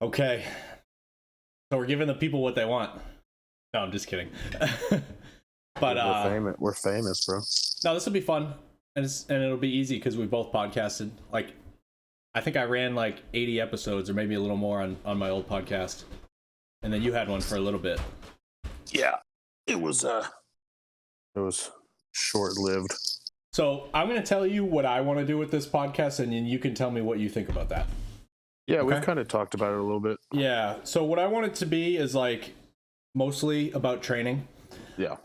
Okay. So we're giving the people what they want. No, I'm just kidding. But we're famous, bro. no, this will be fun, and it'll be easy because we both podcasted. Like, I think I ran like 80 episodes or maybe a little more on my old podcast, and then you had one for a little bit. Yeah, it was short-lived. So I'm going to tell you what I want to do with this podcast, and then you can tell me what you think about that. Yeah, okay? We've kind of talked about it a little bit. Yeah. So what I want it to be is like mostly about training. Yeah.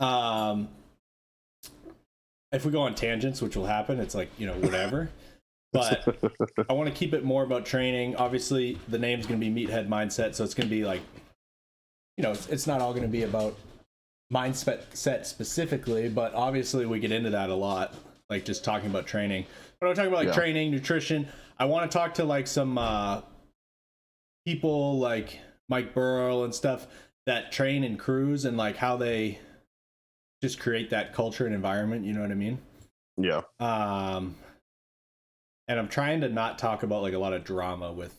If we go on tangents, which will happen, it's like, whatever. But I want to keep it more about training. Obviously, the name's going to be Meathead Mindset, so it's going to be like, it's not all going to be about mindset specifically, but obviously we get into that a lot, like just talking about training. But I'm talking about like training, nutrition. I want to talk to like some people like Mike Burrow and stuff that train in crews and like how they just create that culture and environment, you know what I mean? Yeah. And I'm trying to not talk about like a lot of drama with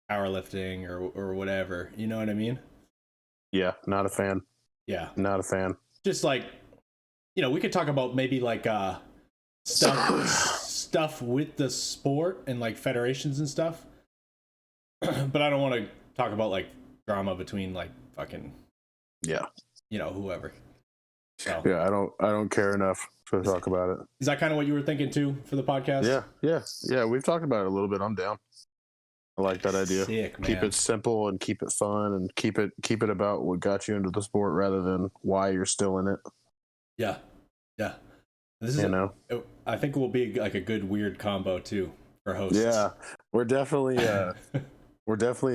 powerlifting or whatever, you know what I mean? Yeah, not a fan. Yeah. Not a fan. Just like, we could talk about maybe like stuff with the sport and like federations and stuff. But I don't want to talk about like drama between like fucking whoever. So yeah, I don't care enough to talk about it. Is that kind of what you were thinking too for the podcast? Yeah. We've talked about it a little bit. I'm down. I like that idea. Sick, man. Keep it simple and keep it fun and keep it about what got you into the sport rather than why you're still in it. Yeah. This is I think it will be like a good weird combo too for hosts. Yeah, we're definitely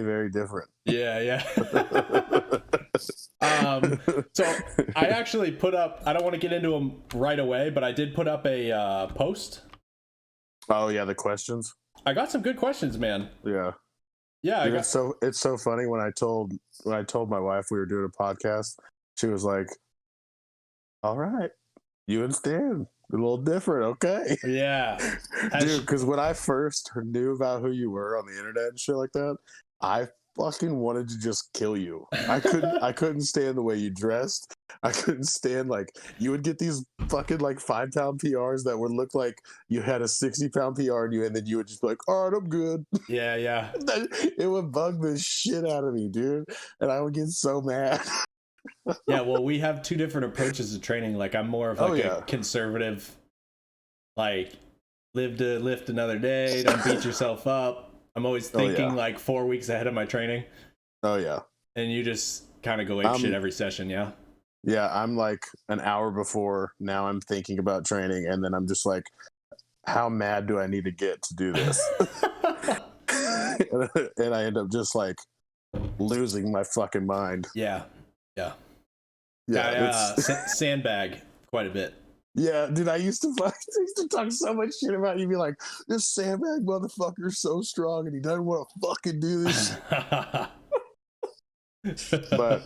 very different. Yeah. So I actually put up, I don't want to get into them right away, but I did put up a post. Oh yeah, the questions. I got some good questions, man. Yeah. Dude, it's so funny when I told my wife we were doing a podcast, she was like, "All right, you and Stan, a little different, okay?" Yeah. Dude, because when I first knew about who you were on the internet and shit like that, I fucking wanted to just kill you. I couldn't stand the way you dressed. I couldn't stand, like, you would get these fucking like 5-pound PRs that would look like you had a 60-pound PR in you, and then you would just be like, "All right, I'm good." Yeah. It would bug the shit out of me, dude, and I would get so mad. Yeah, well, we have two different approaches to training. Like, I'm more of like a conservative, like, live to lift another day, don't beat yourself up. I'm always thinking like 4 weeks ahead of my training. Oh yeah. And you just kind of go ape shit every session, yeah? Yeah, I'm like an hour before, now I'm thinking about training, and then I'm just like, how mad do I need to get to do this? And I end up just like losing my fucking mind. Yeah. Sandbag quite a bit. Yeah, dude, I used to talk so much shit about you. Be like, "This sandbag motherfucker's so strong, and he doesn't want to fucking do this." but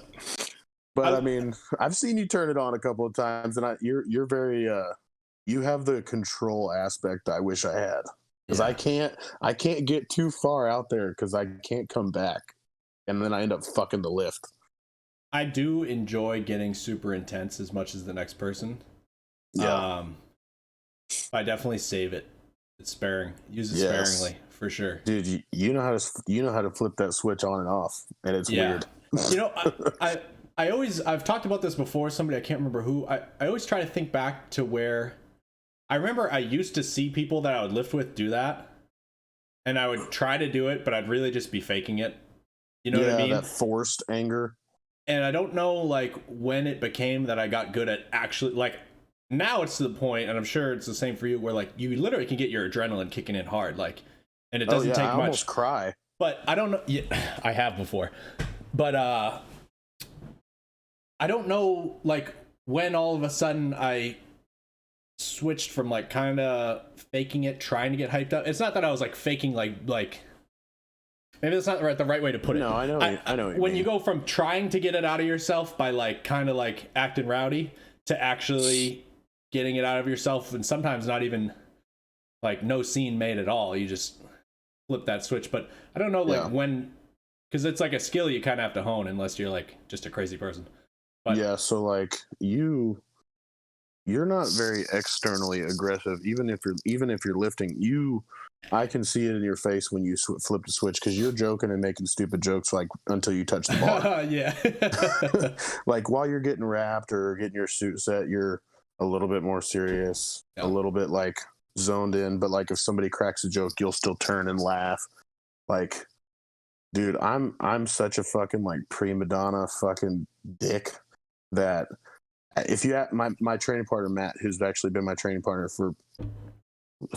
I mean, I've seen you turn it on a couple of times, and you're very you have the control aspect I wish I had, because I can't get too far out there because I can't come back, and then I end up fucking the lift. I do enjoy getting super intense as much as the next person. Yeah. I definitely save it. It's sparing. Use it sparingly for sure. Dude, you know how to flip that switch on and off, and it's weird. I've talked about this before. Somebody, I can't remember who. I always try to think back to where I remember I used to see people that I would lift with do that, and I would try to do it, but I'd really just be faking it. You know what I mean? That forced anger. And I don't know like when it became that I got good at actually like. Now it's to the point, and I'm sure it's the same for you, where like you literally can get your adrenaline kicking in hard, like, and it doesn't take much. I almost cry. But I don't know. Yeah, I have before, but I don't know like when all of a sudden I switched from like kind of faking it, trying to get hyped up. It's not that I was like faking like maybe that's not the right way to put it. No, I know. I know. When you go from trying to get it out of yourself by like kind of like acting rowdy to actually getting it out of yourself, and sometimes not even like no scene made at all. You just flip that switch. But I don't know like when, because it's like a skill you kind of have to hone unless you're like just a crazy person. But yeah, so like you're not very externally aggressive, even if you're lifting. I can see it in your face when you flip the switch because you're joking and making stupid jokes like until you touch the bar. Yeah. Like while you're getting wrapped or getting your suit set, you're a little bit more serious, a little bit like zoned in. But like if somebody cracks a joke, you'll still turn and laugh. Like, dude, I'm such a fucking like prima donna fucking dick that if you have my training partner Matt, who's actually been my training partner for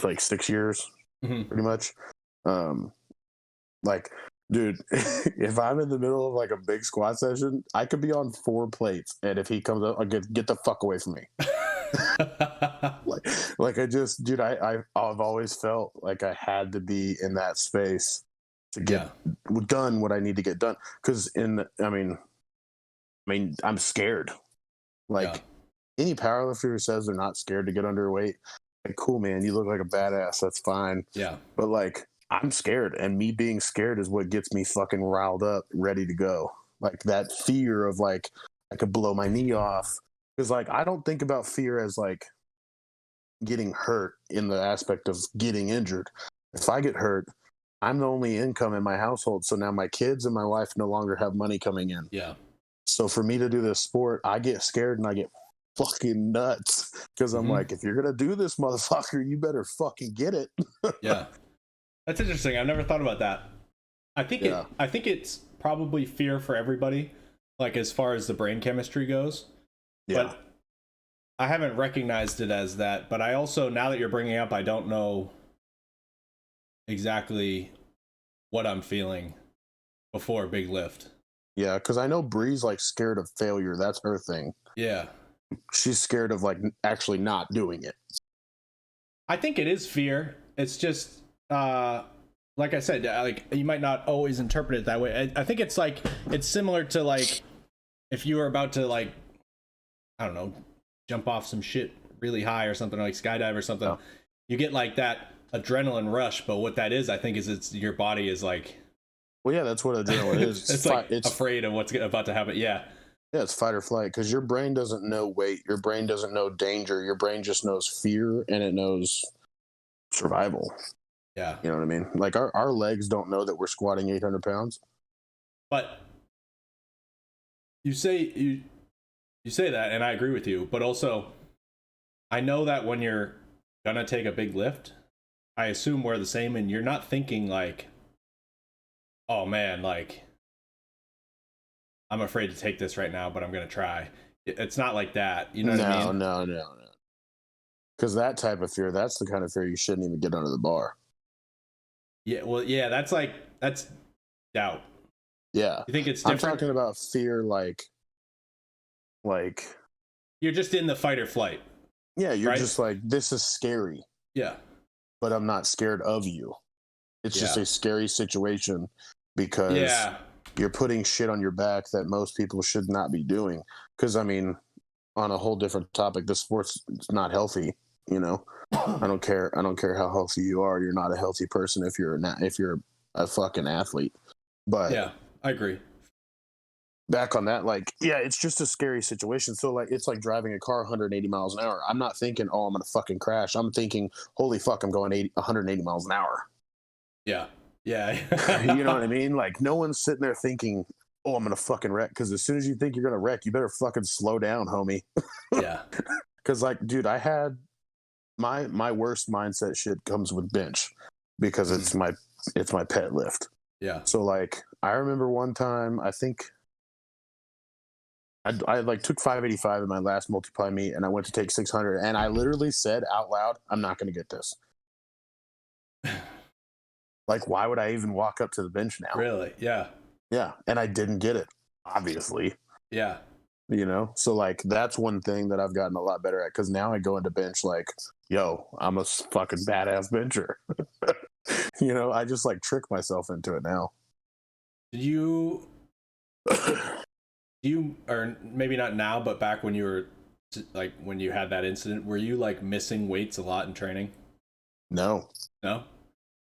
like 6 years. Pretty much. Like, dude, if I'm in the middle of like a big squat session, I could be on 4 plates, and if he comes up, I'll get the fuck away from me. like I just, dude, I've always felt like I had to be in that space to get done what I need to get done. Because I mean, I'm scared. Like any powerlifter who says they're not scared to get underweight, like, cool, man, you look like a badass. That's fine. Yeah. But like, I'm scared, and me being scared is what gets me fucking riled up, ready to go. Like that fear of like I could blow my knee off. Because like I don't think about fear as like getting hurt in the aspect of getting injured. If I get hurt, I'm the only income in my household. So now my kids and my wife no longer have money coming in. Yeah. So for me to do this sport, I get scared and I get fucking nuts because I'm like, if you're gonna do this, motherfucker, you better fucking get it. Yeah, that's interesting. I've never thought about that. I think it's probably fear for everybody, like as far as the brain chemistry goes. But I haven't recognized it as that. But I also, now that you're bringing up, I don't know exactly what I'm feeling before a big lift. Yeah, because I know Bree's like scared of failure. That's her thing. Yeah. She's scared of like actually not doing it. I think it is fear. It's just like I said, like you might not always interpret it that way. I think it's like it's similar to like if you were about to like, I don't know, jump off some shit really high or something, like skydive or something. You get like that adrenaline rush, but what that is, I think, is it's your body is like, well, yeah, that's what adrenaline is. It's like it's afraid of what's about to happen. Yeah, it's fight or flight, because your brain doesn't know weight, your brain doesn't know danger, your brain just knows fear, and it knows survival. Yeah, you know what I mean. Like our legs don't know that we're squatting 800 pounds. But you say that, and I agree with you. But also, I know that when you're gonna take a big lift, I assume we're the same, and you're not thinking like, oh man, like I'm afraid to take this right now, but I'm gonna try. It's not like that. You know what I mean? No. Because that type of fear, that's the kind of fear you shouldn't even get under the bar. Yeah, well, yeah, that's doubt. Yeah. You think it's different? I'm talking about fear like you're just in the fight or flight. Yeah, you're just like, this is scary. Yeah. But I'm not scared of you. It's just a scary situation because you're putting shit on your back that most people should not be doing. Because, I mean, on a whole different topic, this sport's not healthy, you know? I don't care how healthy you are. You're not a healthy person if you're a fucking athlete. But yeah, I agree. Back on that, like, yeah, it's just a scary situation. So like, it's like driving a car 180 miles an hour. I'm not thinking, oh, I'm gonna fucking crash. I'm thinking, holy fuck, I'm going 180 miles an hour. Yeah. You know what I mean? Like, no one's sitting there thinking, oh, I'm gonna fucking wreck. Because as soon as you think you're gonna wreck, you better fucking slow down, homie. Yeah. Because like, dude, I had my worst mindset shit comes with bench because it's my pet lift. Yeah. So like, I remember one time, I think I like took 585 in my last multiply meet, and I went to take 600, and I literally said out loud, I'm not going to get this. Like, why would I even walk up to the bench now? Really? Yeah. Yeah. And I didn't get it, obviously. Yeah. You know? So like, that's one thing that I've gotten a lot better at, because now I go into bench like, yo, I'm a fucking badass bencher. You know, I just like trick myself into it now. Did you or maybe not now, but back when you were like, when you had that incident, were you like missing weights a lot in training? No.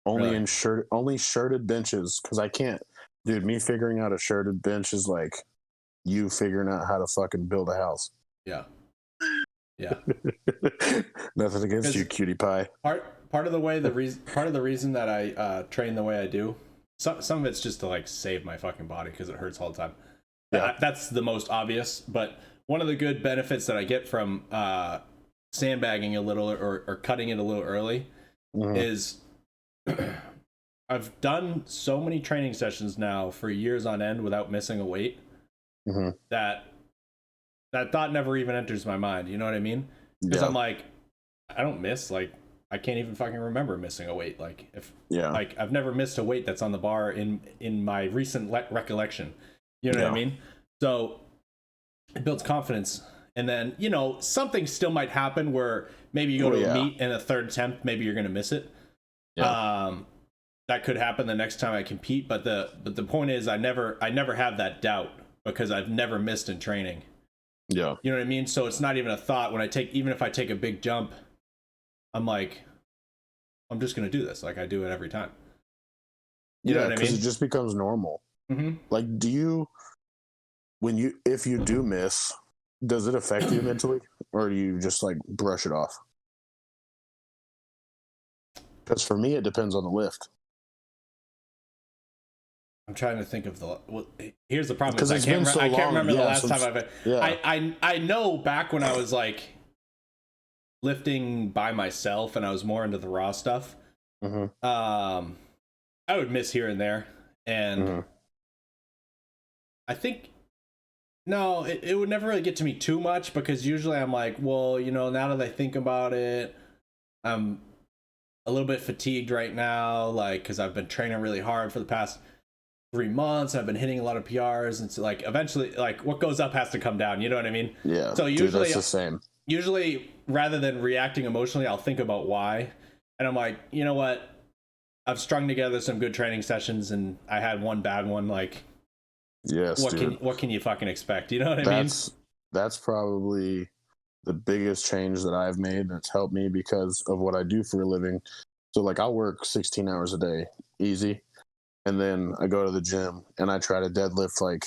Only Really? only shirted benches because I can't, dude. Me figuring out a shirted bench is like you figuring out how to fucking build a house. Yeah. Yeah. Nothing against you, Because cutie pie. part of the way part of the reason that I train the way I do, some of it's just to like save my fucking body because it hurts all the time. Yeah. That's the most obvious, but one of the good benefits that I get from sandbagging a little or cutting it a little early is I've done so many training sessions now for years on end without missing a weight that thought never even enters my mind. You know what I mean? Because I'm like, I don't miss, like, I can't even fucking remember missing a weight. Like, like I've never missed a weight that's on the bar in my recent recollection. You know what I mean? So it builds confidence. And then, you know, something still might happen where maybe you go to a meet and a third attempt, maybe you're going to miss it. That could happen the next time I compete. But the point is I never have that doubt because I've never missed in training. Yeah. You know what I mean? So it's not even a thought when even if I take a big jump, I'm like, I'm just going to do this. Like I do it every time. You know what I mean? Because it just becomes normal. Like, if you do miss, does it affect you mentally, or do you just like brush it off? Because for me, it depends on the lift. I'm trying to think of here's the problem. Because I can't remember the last time I know back when I was like lifting by myself and I was more into the raw stuff. I would miss here and there, and I think it would never really get to me too much because usually I'm like, well, you know, now that I think about it, I'm a little bit fatigued right now, like because I've been training really hard for the past 3 months. I've been hitting a lot of PRs, and so like eventually, like what goes up has to come down. You know what I mean? Yeah. So usually, that's the same. Usually, rather than reacting emotionally, I'll think about why, and I'm like, you know what? I've strung together some good training sessions, and I had one bad one. Like, yes, what can you fucking expect? You know what I mean? That's probably the biggest change that I've made that's helped me because of what I do for a living. So like I'll work 16 hours a day, easy. And then I go to the gym and I try to deadlift like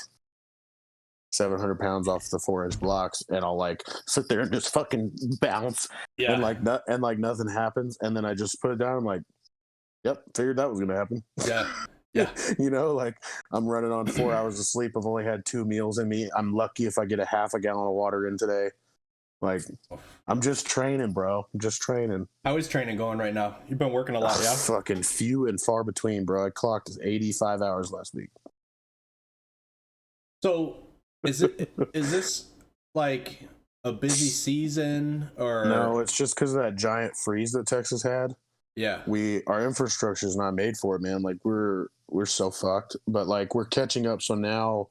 700 pounds off the 4-inch blocks, and I'll like sit there and just fucking bounce, and like nothing happens, and then I just put it down. I'm like, yep, figured that was gonna happen. Yeah. You know, like I'm running on 4 hours of sleep. I've only had 2 meals in me. I'm lucky if I get a half a gallon of water in today. Like, I'm just training, bro. I'm just training. How is training going right now? You've been working a lot, yeah? Fucking few and far between, bro. I clocked 85 hours last week. So, is this like a busy season or no? It's just because of that giant freeze that Texas had. Yeah, our infrastructure is not made for it, man. Like we're so fucked, but like we're catching up. So now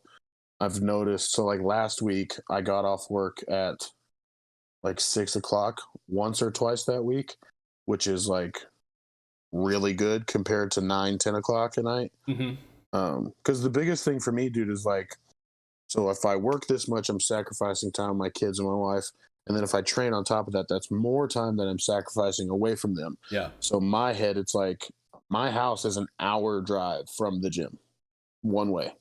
I've noticed. So like last week, I got off work at like 6 o'clock once or twice that week, which is like really good compared to 9-10 o'clock at night. Because the biggest thing for me, dude, is like, so if I work this much, I'm sacrificing time with my kids and my wife. And then if I train on top of that, that's more time that I'm sacrificing away from them. Yeah. So my head, it's like my house is an hour drive from the gym one way.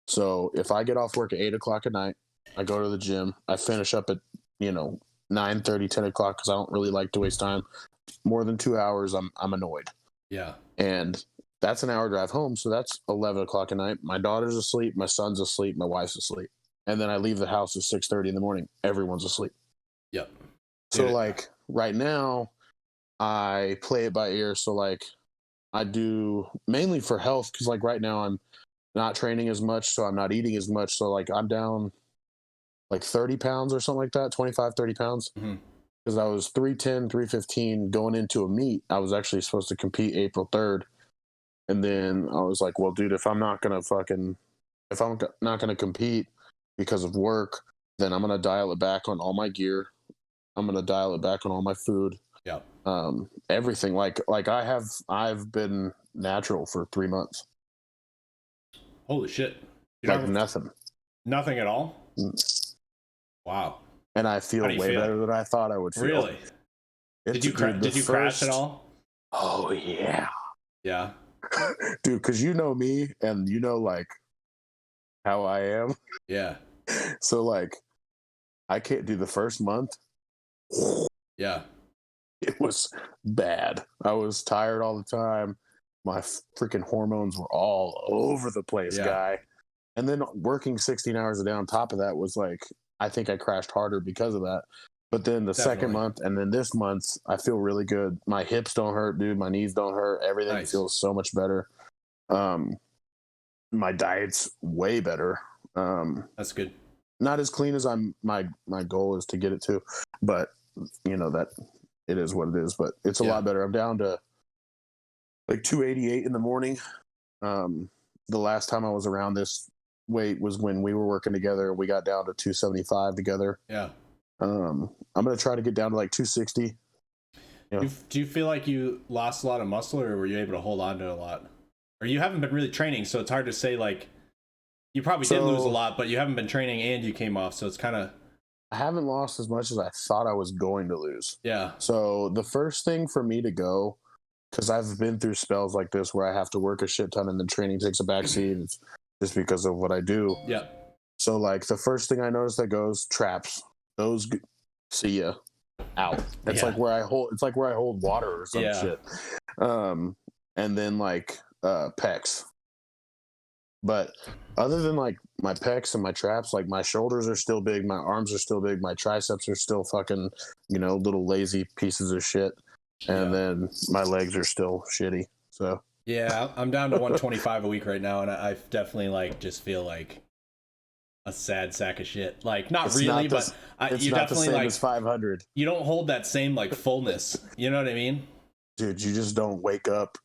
So if I get off work at 8 o'clock at night, I go to the gym, I finish up at, 9:30, 10 o'clock, because I don't really like to waste time. More than 2 hours, I'm annoyed. Yeah. And that's an hour drive home. So that's 11 o'clock at night. My daughter's asleep. My son's asleep. My wife's asleep. And then I leave the house at 6:30 in the morning. Everyone's asleep. Yep. So like right now, I play it by ear. So like I do mainly for health, because like right now I'm not training as much, so I'm not eating as much. So like I'm down like 30 pounds or something like that, 25, 30 pounds. Because I was 310, 315 going into a meet. I was actually supposed to compete April 3rd. And then I was like, well, dude, if I'm not going to compete because of work, then I'm going to dial it back on all my gear. I'm going to dial it back on all my food. Yeah. Everything. Like I've been natural for 3 months. Holy shit. Nothing. Nothing at all? Wow. And I feel way better than I thought I would feel. Really? Did you crash at all? Oh yeah. Yeah. dude. Because you know me, and you know like how I am. Yeah. So like, I can't do the first month. Yeah. It was bad. I was tired all the time. My freaking hormones were all over the place, Yeah. guy. And then working 16 hours a day on top of that was like, I think I crashed harder because of that. But then the second Definitely. month and then this month, I feel really good. My hips don't hurt, dude. My knees don't hurt. Everything Nice. feels so much better. Um, my diet's way better. That's good. Not as clean as my goal is to get it to, but you know that it is what it is. But it's a Yeah. lot better. I'm down to like 288 in the morning. The last time I was around this weight was when we were working together. We got down to 275 together. Yeah. I'm gonna try to get down to like 260. Yeah. Do you feel like you lost a lot of muscle, or were you able to hold on to a lot? Or you haven't been really training, so it's hard to say. Like, you probably did lose a lot, but you haven't been training and you came off, so it's kind of. I haven't lost as much as I thought I was going to lose. Yeah. So the first thing for me to go, because I've been through spells like this where I have to work a shit ton and then training takes a backseat. It's just because of what I do. Yeah. So like the first thing I notice that goes traps. Those see ya out. It's like where I hold. It's like where I hold water or some shit. And then like pecs. But other than like my pecs and my traps, like my shoulders are still big, my arms are still big, my triceps are still fucking, you know, little lazy pieces of shit. And then my legs are still shitty. So yeah, I'm down to 125 a week right now, and I definitely like just feel like a sad sack of shit. Like, not really, but you not definitely the same like as 500. You don't hold that same like fullness. You know what I mean? Dude, you just don't wake up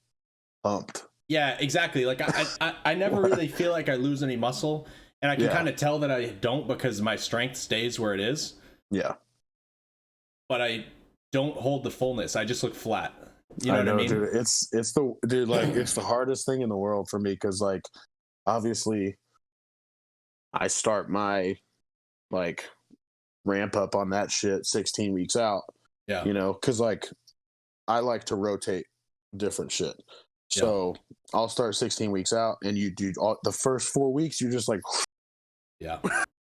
pumped. Yeah, exactly. Like I never really feel like I lose any muscle, and I can kind of tell that I don't because my strength stays where it is. Yeah. But I don't hold the fullness. I just look flat. You know what I mean? Dude. It's the hardest thing in the world for me because like obviously I start my like ramp up on that shit 16 weeks out. Yeah. You know, because like I like to rotate different shit. So I'll start 16 weeks out, and you do the first 4 weeks, you're just like, yeah,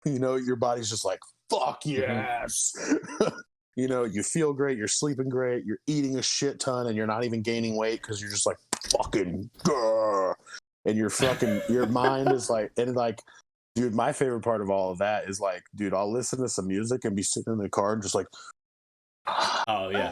you know, your body's just like, fuck yes. You know, you feel great, you're sleeping great, you're eating a shit ton, and you're not even gaining weight because you're just like, fucking, grr. And your mind is like, and like, dude, my favorite part of all of that is like, dude, I'll listen to some music and be sitting in the car and just like, oh yeah,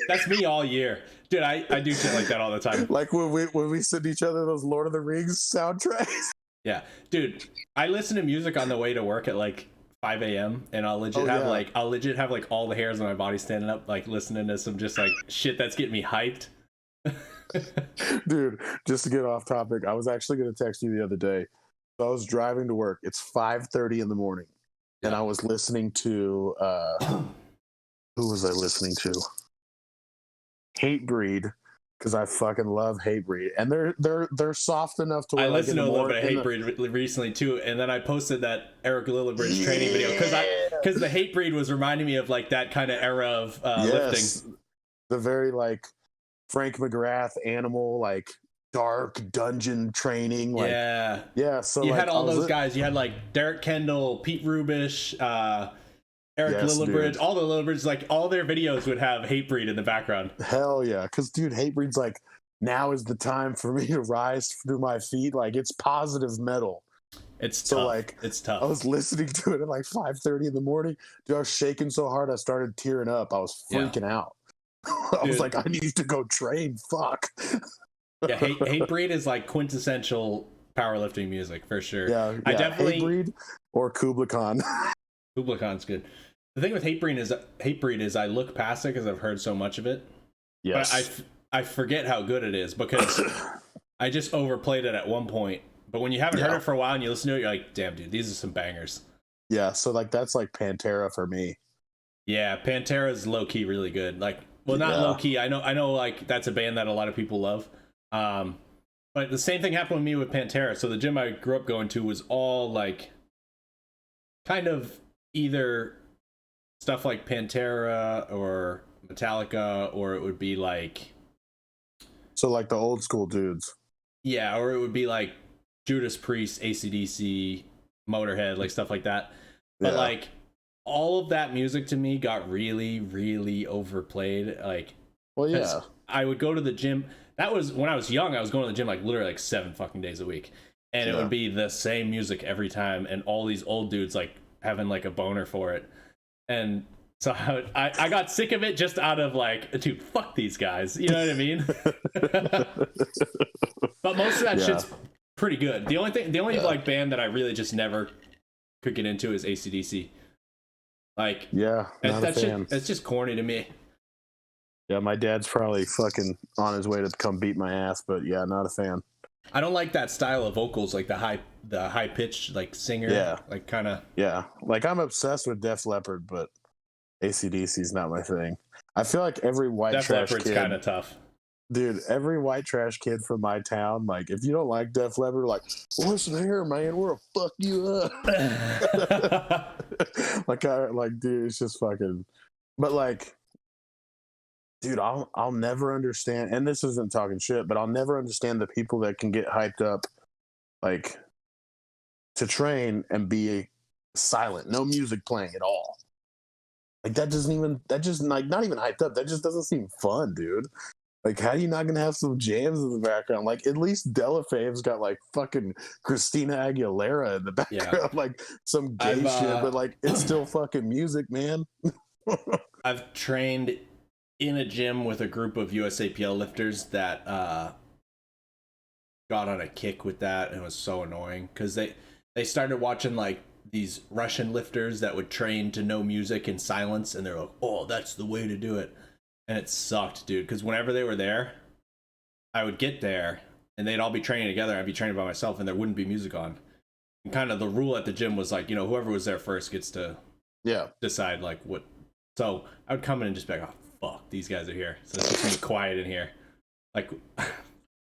that's me all year, dude. I do shit like that all the time. Like when we send each other those Lord of the Rings soundtracks. Yeah, dude, I listen to music on the way to work at like 5 a.m. and I'll legit have like all the hairs on my body standing up, like listening to some just like shit that's getting me hyped. Dude, just to get off topic, I was actually going to text you the other day. So I was driving to work. It's 5:30 in the morning, and I was listening to who was I listening to? Hatebreed, because I fucking love Hatebreed, and they're soft enough to. I listened to a little bit of Hatebreed recently too, and then I posted that Eric Lillibridge training video because the Hatebreed was reminding me of like that kind of era of lifting. The very like Frank McGrath animal, like dark dungeon training. Like, yeah. So you like, had all those guys. You had like Derek Kendall, Pete Rubish, Eric Lillibridge, all the Lillibridges, like all their videos would have Hatebreed in the background. Hell yeah, because dude, Hatebreed's like, now is the time for me to rise through my feet. Like, it's positive metal. It's tough. Like, it's tough. I was listening to it at like 5:30 in the morning. Dude, I was shaking so hard I started tearing up. I was freaking out. I was like, I need to go train. Fuck. Yeah, Hatebreed is like quintessential powerlifting music for sure. Yeah, I definitely Hatebreed or Kubla Khan. Kubla Khan's good. The thing with Hatebreed is I look past it because I've heard so much of it. Yes. But I forget how good it is because I just overplayed it at one point. But when you haven't heard it for a while and you listen to it, you're like, damn, dude, these are some bangers. Yeah, so like that's like Pantera for me. Yeah, Pantera's low key really good. Like, well, not low key. I know, like that's a band that a lot of people love. But the same thing happened with me with Pantera. So the gym I grew up going to was all like, kind of either stuff like Pantera or Metallica, or it would be like So like the old school dudes. Yeah, or it would be like Judas Priest, AC/DC, Motorhead, like stuff like that. But like all of that music to me got really, really overplayed. Like, well, yeah, I would go to the gym. That was when I was young. I was going to the gym like literally like 7 fucking days a week, and it would be the same music every time, and all these old dudes like having like a boner for it, and so I got sick of it just out of like, dude, fuck these guys. You know what I mean? But most of that shit's pretty good. The only like band that I really just never could get into is AC/DC. Like, that shit, it's just corny to me. Yeah, my dad's probably fucking on his way to come beat my ass, but yeah, not a fan. I don't like that style of vocals, like the high pitched like singer, like kind of. Yeah, like I'm obsessed with Def Leppard, but AC/DC is not my thing. I feel like every white Def trash Leppard's kid, kind of tough. Dude, every white trash kid from my town, like if you don't like Def Leppard, like listen here, man, we're gonna fuck you up. Dude, it's just fucking. But like, dude, I'll never understand. And this isn't talking shit, but I'll never understand the people that can get hyped up, like, to train and be silent, no music playing at all. Like that just like not even hyped up. That just doesn't seem fun, dude. Like, how are you not gonna have some jams in the background? Like, at least Della Fave's got like fucking Christina Aguilera in the background, like some gay shit, but like it's still fucking music, man. I've trained in a gym with a group of USAPL lifters that got on a kick with that, and it was so annoying because they started watching like these Russian lifters that would train to no music in silence, and they're like, oh, that's the way to do it. And it sucked, dude, because whenever they were there, I would get there and they'd all be training together. I'd be training by myself and there wouldn't be music on. And kind of the rule at the gym was like, you know, whoever was there first gets to decide like what. So I would come in and just be like, oh, fuck, these guys are here. So it's just gonna be quiet in here. Like,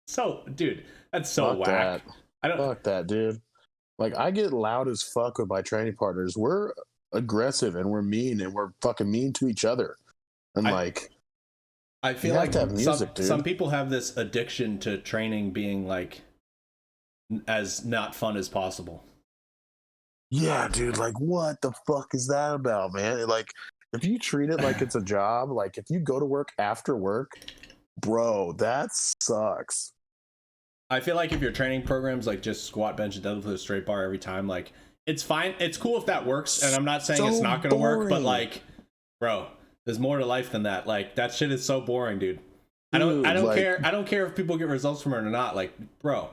so, dude, that's so fuck whack. Fuck that, dude. Like, I get loud as fuck with my training partners. We're aggressive and we're mean and we're fucking mean to each other. And I feel like some people have this addiction to training being like as not fun as possible. Yeah, dude, like what the fuck is that about, man? Like if you treat it like it's a job, like if you go to work after work, bro, that sucks. I feel like if your training program's like just squat, bench, and deadlift with a straight bar every time, like it's fine. It's cool if that works, and I'm not saying it's not going to work, but like, bro, there's more to life than that. Like that shit is so boring, dude. I don't care. I don't care if people get results from it or not. Like, bro,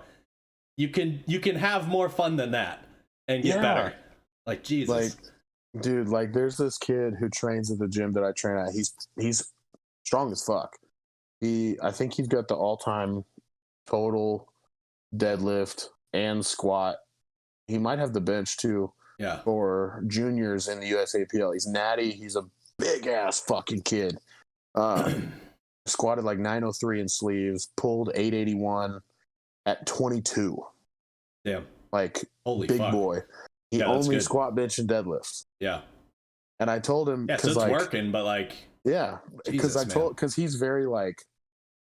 you can have more fun than that and get better. Like, Jesus. Like, dude, like there's this kid who trains at the gym that I train at. He's strong as fuck. I think he's got the all-time total deadlift and squat. He might have the bench too. Yeah. For juniors in the USAPL. He's Natty. He's a big ass fucking kid. Squatted like 903 in sleeves, pulled 881 at 22. Damn. Like, holy big fuck. Boy. He only squat, bench, and deadlifts. Yeah. And I told him, so it's like, working, but like, yeah, because he's very like,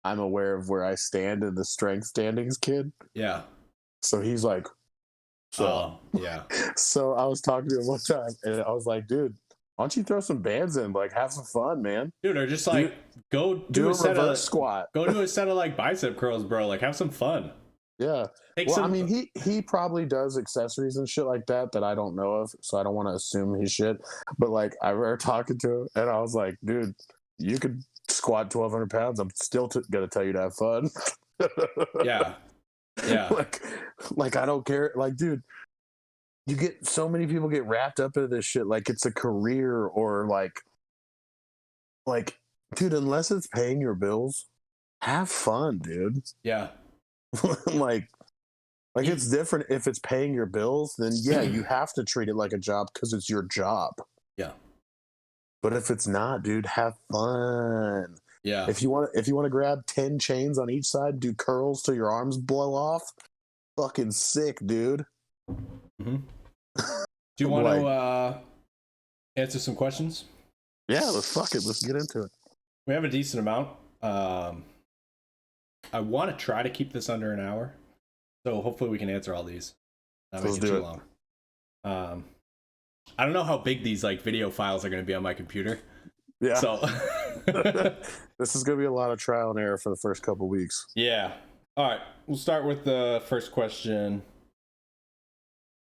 I'm aware of where I stand in the strength standings, kid. Yeah. So he's like, yeah. So I was talking to him one time, and I was like, dude, why don't you throw some bands in? Like, have some fun, man. Dude, or just like go do a set of squat. Go do a set of like bicep curls, bro. Like, have some fun. Yeah. I mean, he probably does accessories and shit like that I don't know of, so I don't want to assume his shit. But like, I remember talking to him, and I was like, dude, you could squat 1,200 pounds. I'm still gonna tell you to have fun. Yeah. Like I don't care. Like, dude, you get so many people get wrapped up into this shit like it's a career or like, dude, unless it's paying your bills, have fun, dude. Yeah. like it's different if it's paying your bills, then yeah, you have to treat it like a job because it's your job. Yeah. But if it's not, dude, have fun. Yeah. If you want to grab 10 chains on each side, do curls till your arms blow off, fucking sick, dude. Mm-hmm. Do you want to answer some questions? Yeah, let's get into it. We have a decent amount. I want to try to keep this under an hour, so hopefully we can answer all these. Not Let's make it do too it. long. I don't know how big these like video files are going to be on my computer. Yeah. So This is going to be a lot of trial and error for the first couple weeks. yeah. All right. We'll start with the first question.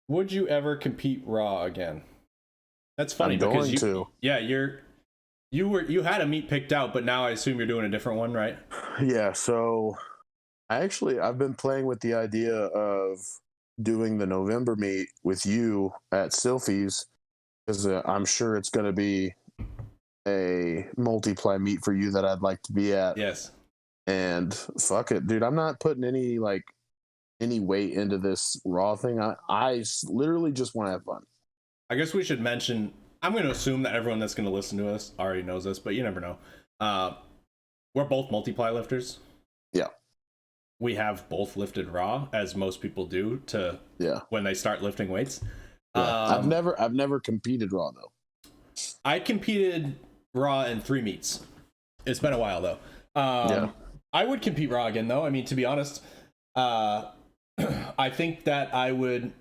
Would you ever compete Raw again? That's funny I'm because going to. Yeah, you had a meet picked out, but now I assume you're doing a different one, right? Yeah, so I've been playing with the idea of doing the November meet with you at Sylphie's, because I'm sure it's going to be a multiply meet for you that I'd like to be at. Yes. And fuck it, dude, I'm not putting any weight into this Raw thing. I literally just want to have fun. I guess we should mention, I'm going to assume that everyone that's going to listen to us already knows this, but you never know. We're both multiply lifters. Yeah. We have both lifted Raw, as most people do when they start lifting weights. Yeah. I've never competed Raw though. I competed Raw in 3 meets. It's been a while though. Yeah. I would compete Raw again though. I mean, to be honest, I think that I would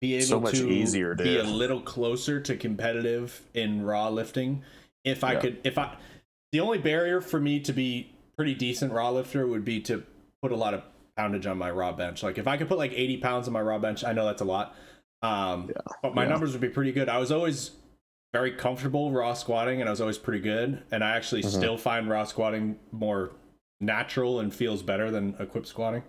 be able to easier, be a little closer to competitive in Raw lifting if I could. The only barrier for me to be pretty decent Raw lifter would be to put a lot of poundage on my Raw bench. Like if I could put like 80 pounds on my Raw bench, I know that's a lot, but my numbers would be pretty good. I was always very comfortable Raw squatting, and I was always pretty good, and I actually still find Raw squatting more natural and feels better than equipped squatting.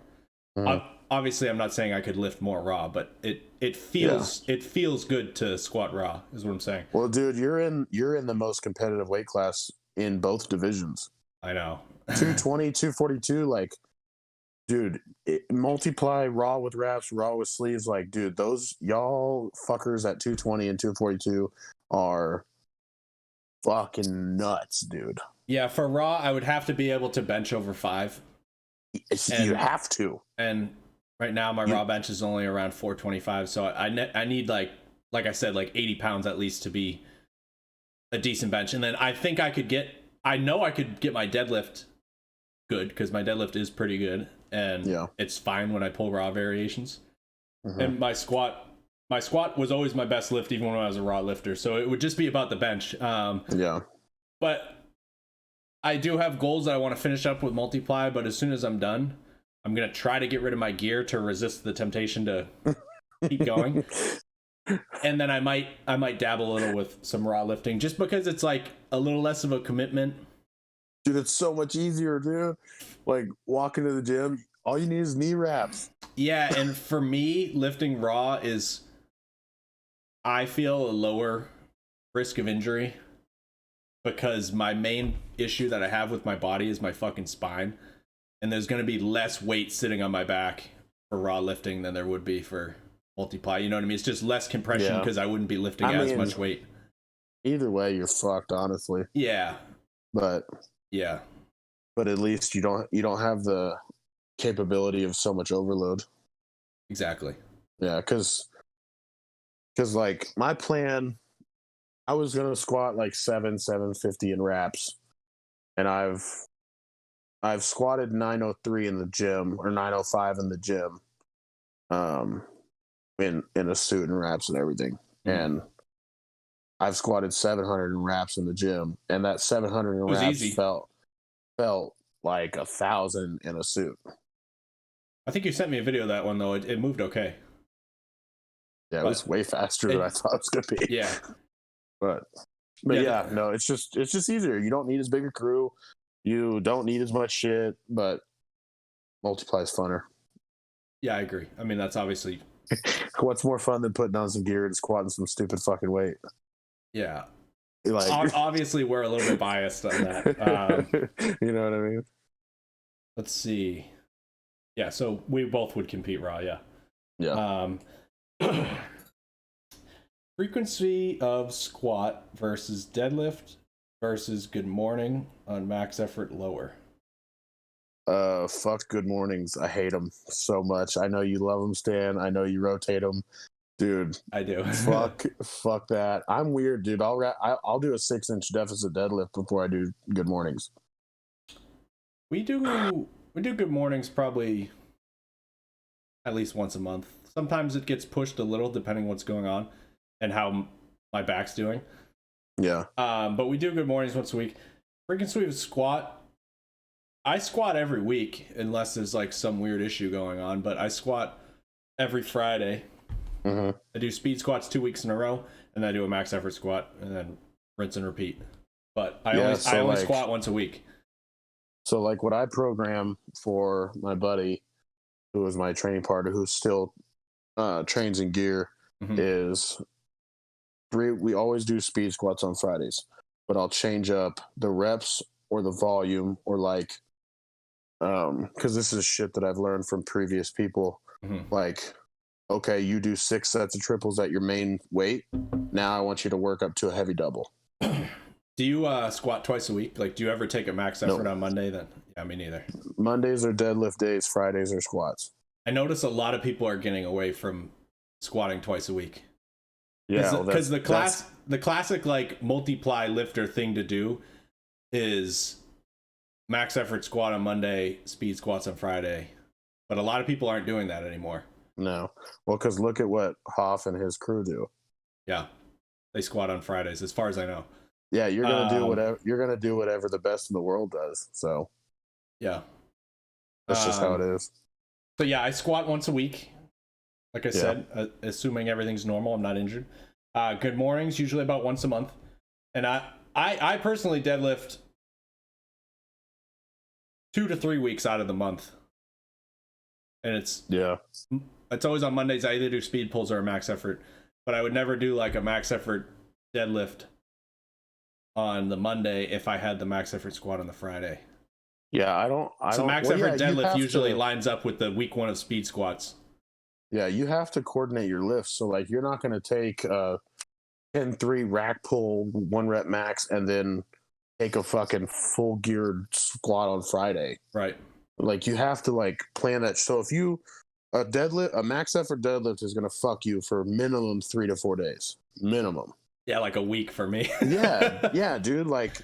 Obviously I'm not saying I could lift more Raw, but it feels good to squat Raw is what I'm saying. Well, dude, you're in the most competitive weight class in both divisions. I know. 220, 242, like, dude, multiply Raw with wraps, Raw with sleeves, like, dude, those y'all fuckers at 220 and 242 are fucking nuts, dude. Yeah, for Raw I would have to be able to bench over 5. You have to. And right now my Raw bench is only around 425, so I need like I said, like 80 pounds at least to be a decent bench. And then I think I could get my deadlift good, because my deadlift is pretty good, and it's fine when I pull Raw variations. And my squat was always my best lift, even when I was a Raw lifter, so it would just be about the bench. But I do have goals that I want to finish up with multiply, but as soon as I'm done, I'm going to try to get rid of my gear to resist the temptation to keep going. And then I might dabble a little with some Raw lifting, just because it's like a little less of a commitment. Dude, it's so much easier, dude. Like walking to the gym, all you need is knee wraps. Yeah, and for me, lifting Raw is, I feel, a lower risk of injury, because my main issue that I have with my body is my fucking spine, and there's going to be less weight sitting on my back for Raw lifting than there would be for multiply. You know what I mean? It's just less compression, because I wouldn't be lifting as much weight. Either way, you're fucked, honestly. Yeah. But at least you don't have the capability of so much overload. Exactly. Yeah, because like my plan, I was gonna squat like 750 in wraps, and I've squatted 903 in the gym, or 905 in the gym, in a suit and wraps and everything, and I've squatted 700 in wraps in the gym, and that 700 in wraps felt like 1,000 in a suit. I think you sent me a video of that one though. It moved okay. Yeah, it was way faster than I thought it was gonna be. Yeah. But no, it's just easier. You don't need as big a crew. You don't need as much shit, but multiply is funner. Yeah, I agree. I mean, that's obviously what's more fun than putting on some gear and squatting some stupid fucking weight. Yeah. Like, obviously we're a little bit biased on that. You know what I mean? Let's see. Yeah, so we both would compete Raw, yeah. Frequency of squat versus deadlift versus good morning on max effort lower. Fuck good mornings. I hate them so much. I know you love them, Stan. I know you rotate them, dude. I do. fuck that. I'm weird, dude. I'll do a 6-inch deficit deadlift before I do good mornings. We do good mornings probably at least once a month. Sometimes it gets pushed a little depending what's going on and how my back's doing. Yeah. But we do good mornings once a week. Freaking sweet squat. I squat every week unless there's like some weird issue going on, but I squat every Friday. Mm-hmm. I do speed squats 2 weeks in a row, and then I do a max effort squat, and then rinse and repeat. But I only squat once a week. So like what I program for my buddy, who is my training partner, who still trains in gear, is we always do speed squats on Fridays, but I'll change up the reps or the volume or like, because this is shit that I've learned from previous people. Like, okay, you do 6 sets of triples at your main weight. Now I want you to work up to a heavy double. Do you squat twice a week? Like, do you ever take a max effort on Monday then? Yeah, me neither. Mondays are deadlift days. Fridays are squats. I notice a lot of people are getting away from squatting twice a week. Yeah, because the classic like multiply lifter thing to do is max effort squat on Monday, speed squats on Friday. But a lot of people aren't doing that anymore. No. Well, because look at what Hoff and his crew do. Yeah. They squat on Fridays, as far as I know. Yeah, you're gonna do whatever the best in the world does. So yeah. That's just how it is. So yeah, I squat once a week. Like I said, assuming everything's normal, I'm not injured. Good mornings, usually about once a month. And I personally deadlift 2 to 3 weeks out of the month. And it's always on Mondays. I either do speed pulls or a max effort, but I would never do like a max effort deadlift on the Monday if I had the max effort squat on the Friday. Yeah, I don't. Max effort deadlift usually lines up with the week 1 of speed squats. Yeah, you have to coordinate your lifts. So like, you're not going to take 10-3 rack pull 1 rep max and then take a fucking full geared squat on Friday. Right. Like, you have to like plan that. So if you a max effort deadlift is going to fuck you for minimum 3 to 4 days minimum. Yeah, like a week for me. yeah, dude. Like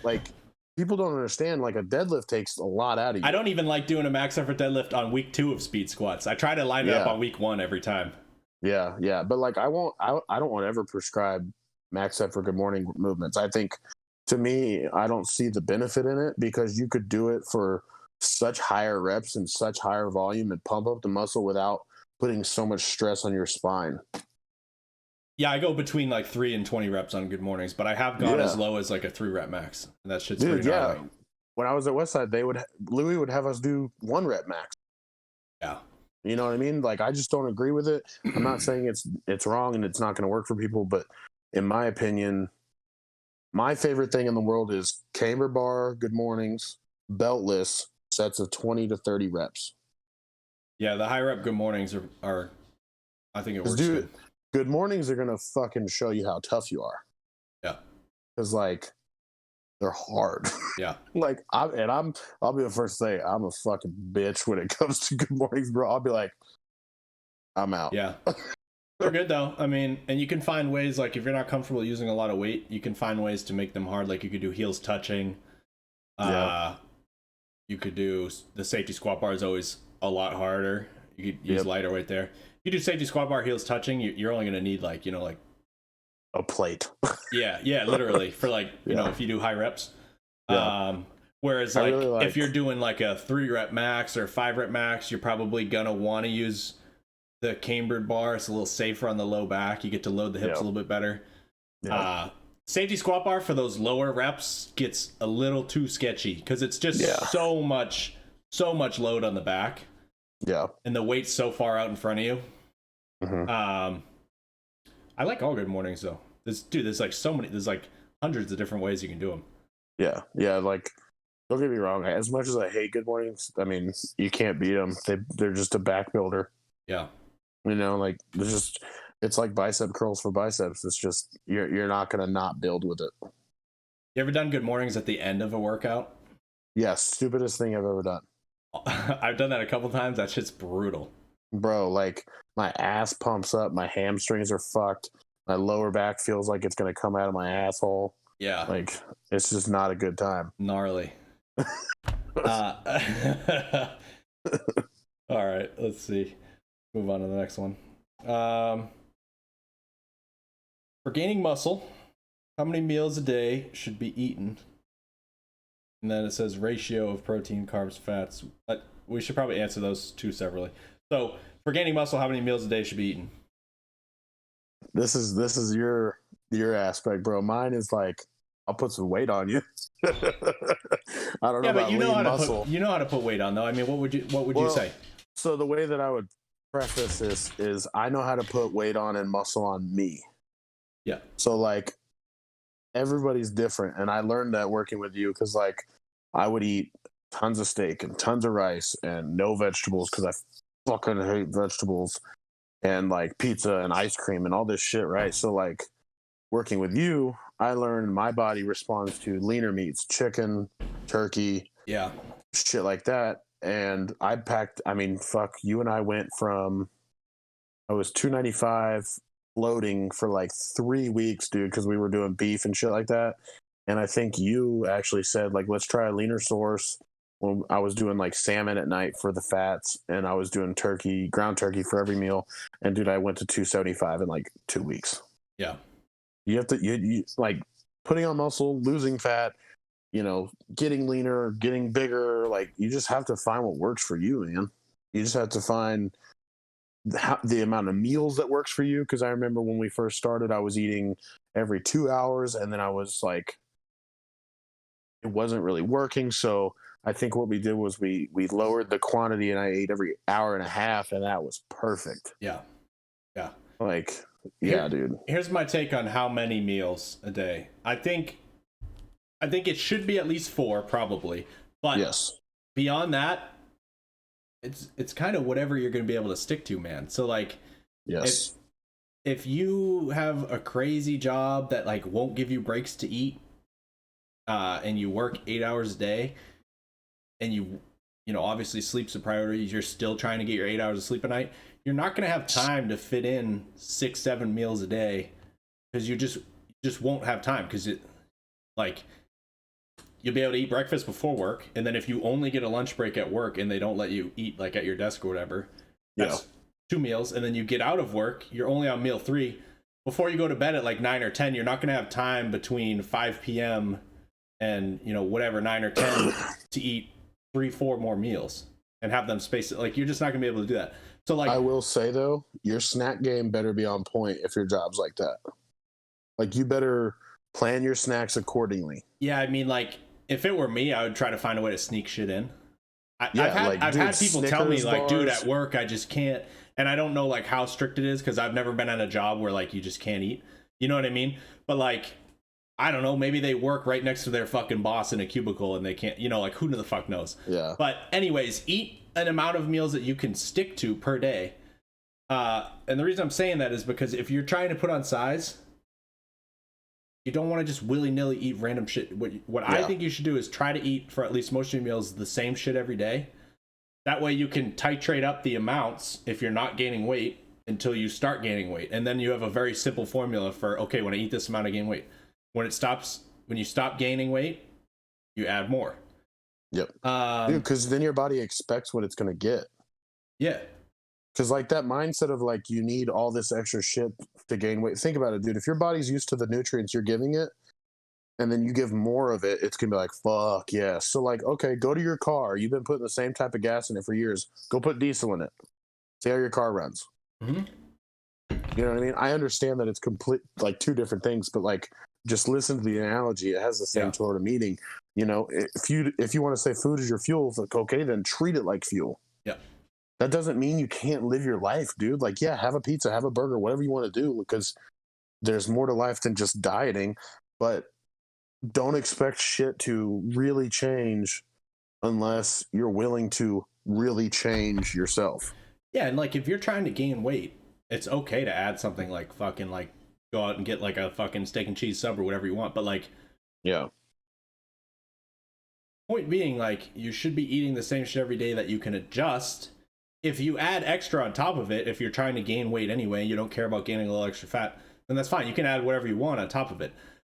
people don't understand. Like, a deadlift takes a lot out of you. I don't even like doing a max effort deadlift on week 2 of speed squats. I try to line it up on week 1 every time. Yeah. But like, I don't want to ever prescribe max effort good morning movements. I think, to me, I don't see the benefit in it, because you could do it for such higher reps and such higher volume and pump up the muscle without putting so much stress on your spine. Yeah, I go between like 3 and 20 reps on good mornings, but I have gone as low as like a 3 rep max. And that shit's pretty gnarly. When I was at Westside, Louis would have us do 1 rep max. Yeah. You know what I mean? Like, I just don't agree with it. I'm not saying it's wrong and it's not going to work for people, but in my opinion, my favorite thing in the world is camber bar good mornings, beltless sets of 20 to 30 reps. Yeah, the high rep good mornings are I think it works good. Good mornings are going to fucking show you how tough you are. Yeah. Because, like, they're hard. Yeah. Like, I'll be the first to say, I'm a fucking bitch when it comes to good mornings, bro. I'll be like, I'm out. Yeah. They're good, though. I mean, and you can find ways, like, if you're not comfortable using a lot of weight, you can find ways to make them hard. Like, you could do heels touching. You could do the safety squat bar is always a lot harder. You could use lighter weight there. You do safety squat bar, heels touching, you're only going to need like a plate. yeah, literally for like, you know, if you do high reps. Whereas like, really if you're doing like a 3 rep max or 5 rep max, you're probably going to want to use the cambered bar. It's a little safer on the low back. You get to load the hips a little bit better. Safety squat bar for those lower reps gets a little too sketchy because it's just so much load on the back. Yeah. And the weight's so far out in front of you. I like all good mornings though. There's like hundreds of different ways you can do them. Yeah. Like, don't get me wrong. As much as I hate good mornings, I mean, you can't beat them. They're just a back builder. Yeah. You know, like it's like bicep curls for biceps. It's just you're not gonna not build with it. You ever done good mornings at the end of a workout? Yeah, stupidest thing I've ever done. I've done that a couple times. That shit's brutal. Bro, like, my ass pumps up, my hamstrings are fucked, my lower back feels like it's gonna come out of my asshole. Yeah. Like, it's just not a good time. Gnarly. All right, let's see. Move on to the next one. For gaining muscle, how many meals a day should be eaten? And then it says ratio of protein, carbs, fats. But we should probably answer those two separately. So, for gaining muscle, how many meals a day should be eaten? This is your aspect, bro. Mine is like, I'll put some weight on you. I don't know about lean muscle. You know how to put weight on though. I mean, what would you say? So the way that I would preface this is I know how to put weight on and muscle on me. Yeah. So like everybody's different, and I learned that working with you because like I would eat tons of steak and tons of rice and no vegetables because I fucking hate vegetables, and like pizza and ice cream and all this shit, right? So like working with you, I learned my body responds to leaner meats, chicken, turkey, yeah, shit like that. And I mean, fuck, you and I went from, I was 295 floating for like 3 weeks, dude, because we were doing beef and shit like that. And I think you actually said, like, let's try a leaner source when I was doing like salmon at night for the fats, and I was doing turkey, ground turkey for every meal. And dude, I went to 275 in like 2 weeks. Yeah. You have to, you like putting on muscle, losing fat, getting leaner, getting bigger. Like you just have to find what works for you, man. You just have to find the amount of meals that works for you. Because I remember when we first started, I was eating every 2 hours, and then I was like, it wasn't really working. So I think what we did was we lowered the quantity, and I ate every hour and a half, and that was perfect. Yeah. Yeah. Like, yeah, dude. Here's my take on how many meals a day. I think it should be at least 4, probably. But yes, beyond that, it's kind of whatever you're going to be able to stick to, man. So like, yes, if you have a crazy job that like won't give you breaks to eat, and you work 8 hours a day, and you obviously sleep's a priority, you're still trying to get your 8 hours of sleep a night, you're not going to have time to fit in 6-7 meals a day, because you just won't have time, because it like you'll be able to eat breakfast before work, and then if you only get a lunch break at work and they don't let you eat like at your desk or whatever, that's 2 meals, and then you get out of work, you're only on meal 3. Before you go to bed at like 9 or 10, you're not going to have time between 5 p.m. and whatever 9 or 10 to eat 3-4 more meals and have them spaced. Like you're just not gonna be able to do that. So like, I will say though, your snack game better be on point if your job's like that. Like you better plan your snacks accordingly. Yeah, I mean, like if it were me, I would try to find a way to sneak shit in. I've had people Snickers tell me like, bars. dude, at work I just can't, and I don't know like how strict it is because I've never been at a job where like you just can't eat. You know what I mean? But like, I don't know, maybe they work right next to their fucking boss in a cubicle and they can't, like who the fuck knows? Yeah. But anyways, eat an amount of meals that you can stick to per day. And the reason I'm saying that is because if you're trying to put on size, you don't want to just willy-nilly eat random shit. What I think you should do is try to eat for at least most of your meals the same shit every day. That way you can titrate up the amounts if you're not gaining weight until you start gaining weight. And then you have a very simple formula for, okay, when I eat this amount, I gain weight. When you stop gaining weight, you add more. Yep. Dude, because then your body expects what it's going to get. Yeah. Because like that mindset of like, you need all this extra shit to gain weight. Think about it, dude. If your body's used to the nutrients you're giving it, and then you give more of it, it's going to be like, fuck yeah. So like, okay, go to your car. You've been putting the same type of gas in it for years. Go put diesel in it. See how your car runs. Mm-hmm. You know what I mean? I understand that it's like 2 different things, but like, just listen to the analogy. It has the same sort of meaning. If you want to say food is your fuel, it's like, okay, then treat it like fuel. Yeah. That doesn't mean you can't live your life, dude. Like, yeah, have a pizza, have a burger, whatever you want to do, because there's more to life than just dieting. But don't expect shit to really change unless you're willing to really change yourself. Yeah, and like if you're trying to gain weight, it's okay to add something like fucking like go out and get like a fucking steak and cheese sub or whatever you want. But like, yeah. Point being, like, you should be eating the same shit every day that you can adjust. If you add extra on top of it, if you're trying to gain weight anyway, you don't care about gaining a little extra fat, then that's fine. You can add whatever you want on top of it.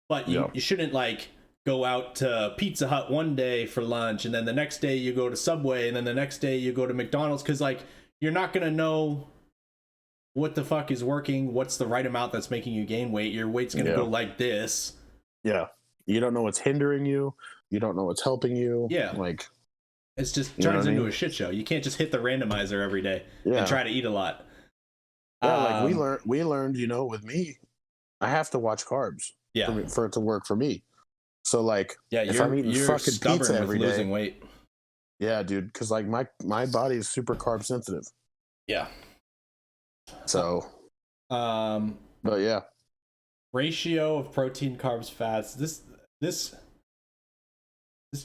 But you shouldn't like go out to Pizza Hut one day for lunch, and then the next day you go to Subway, and then the next day you go to McDonald's, because like you're not gonna know what the fuck is working, what's the right amount that's making you gain weight. Your weight's gonna go like this. Yeah, you don't know what's hindering you. You don't know what's helping you. Yeah, like it's just turns into a shit show. You can't just hit the randomizer every day and try to eat a lot. Yeah, like we learned, you know, with me, I have to watch carbs. For it to work for me. So like, if I'm eating fucking pizza every day, losing weight. Yeah, dude, because like my body is super carb sensitive. Yeah. So, but yeah, ratio of protein, carbs, fats. This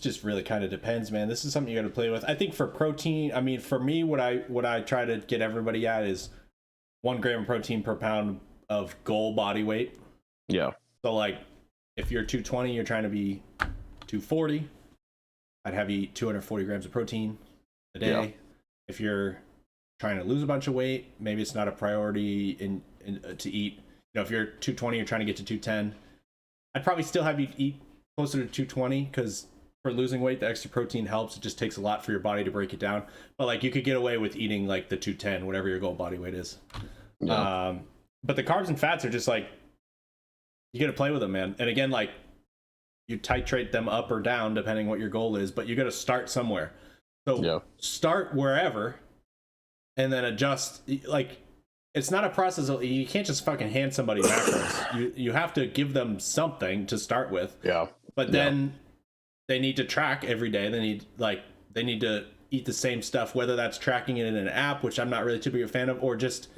just really kind of depends, man. This is something you got to play with. I think for protein, I mean, for me, what I try to get everybody at is 1 gram of protein per pound of goal body weight. Yeah. So like, if you're 220, you're trying to be 240. I'd have you eat 240 grams of protein a day. Yeah. If you're trying to lose a bunch of weight, maybe it's not a priority to eat. You know, if you're 220, you're trying to get to 210. I'd probably still have you eat closer to 220, because for losing weight, the extra protein helps. It just takes a lot for your body to break it down. But like, you could get away with eating like the 210, whatever your goal body weight is. Yeah. But the carbs and fats are just like, you got to play with them, man. And again, like, you titrate them up or down depending what your goal is, but you got to start somewhere. So start wherever and then adjust. Like, it's not a process. You can't just fucking hand somebody macros. You have to give them something to start with. Yeah. But then they need to track every day. They need to eat the same stuff, whether that's tracking it in an app, which I'm not really typically a fan of, or just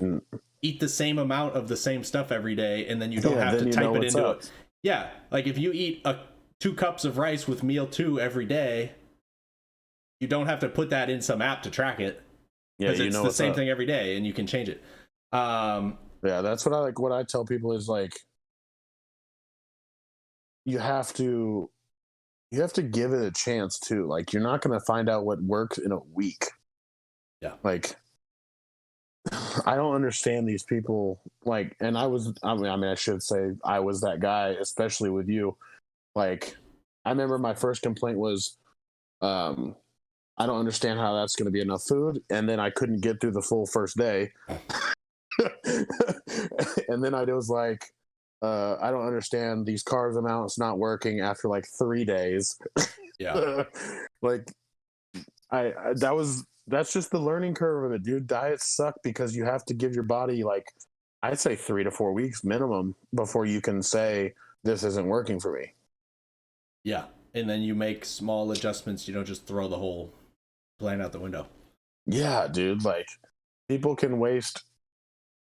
eat the same amount of the same stuff every day, and then you don't have to type it into it. Yeah, like if you eat 2 cups of rice with meal 2 every day, you don't have to put that in some app to track it. Yeah, because it's the same thing every day, and you can change it. Yeah, that's what I like. What I tell people is like, you have to give it a chance too. Like, you're not going to find out what works in a week. Yeah, like, I don't understand these people. Like, and I should say I was that guy, especially with you. Like, I remember my first complaint was, I don't understand how that's going to be enough food. And then I couldn't get through the full first day. And then I was like, I don't understand these carbs amounts not working after like 3 days. Yeah. Like, that's just the learning curve of it, dude. Diets suck because you have to give your body, like, I'd say 3 to 4 weeks minimum before you can say this isn't working for me. Yeah. And then you make small adjustments. You don't just throw the whole plan out the window. Yeah, dude. Like, people can waste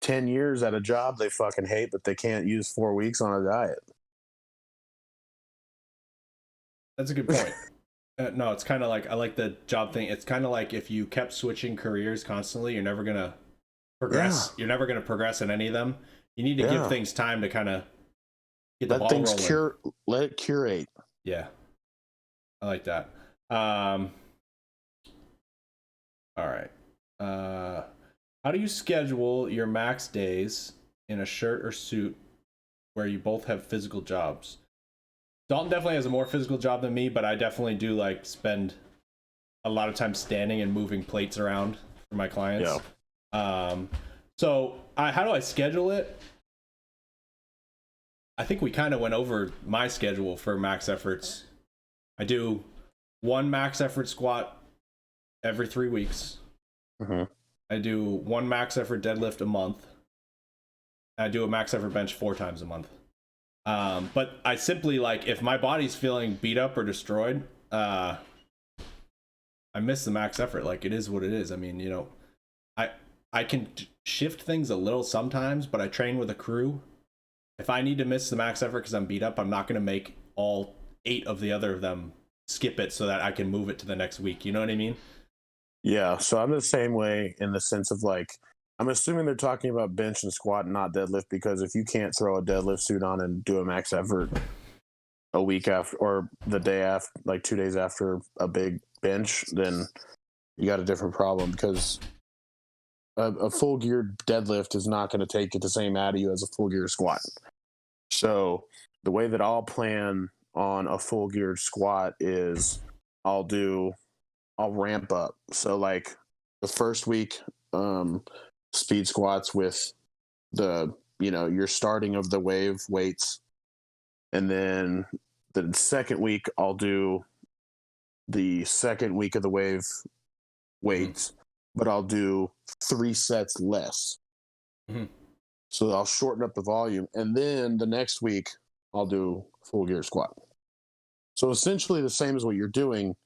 10 years at a job they fucking hate, but they can't use 4 weeks on a diet. That's a good point. No, it's kind of like, I like the job thing. It's kind of like if you kept switching careers constantly, you're never going to progress. Yeah. You're never going to progress in any of them. You need to give things time to kind of get the ball rolling. Let it curate. Yeah. I like that. All right. How do you schedule your max days in a shirt or suit where you both have physical jobs? Dalton definitely has a more physical job than me, but I definitely do like spend a lot of time standing and moving plates around for my clients. Yeah. So how do I schedule it? I think we kind of went over my schedule for max efforts. I do 1 max effort squat every 3 weeks. Mm-hmm. I do 1 max effort deadlift a month. I do a max effort bench 4 times a month. But I simply, like, if my body's feeling beat up or destroyed, I miss the max effort. Like, it is what it is. I mean, you know, I can shift things a little sometimes, but I train with a crew. If I need to miss the max effort because I'm beat up, I'm not going to make all 8 of the other of them skip it so that I can move it to the next week. You know what I mean? Yeah. So I'm the same way in the sense of, like, I'm assuming they're talking about bench and squat, not deadlift, because if you can't throw a deadlift suit on and do a max effort a week after, or the day after, like 2 days after a big bench, then you got a different problem, because a full geared deadlift is not going to take it the same out of you as a full gear squat. So the way that I'll plan on a full geared squat is I'll ramp up. So like the first week, speed squats with your starting of the wave weights. And then the second week, I'll do the second week of the wave weights, but I'll do 3 sets less. Mm-hmm. So I'll shorten up the volume. And then the next week, I'll do full gear squat. So essentially the same as what you're doing,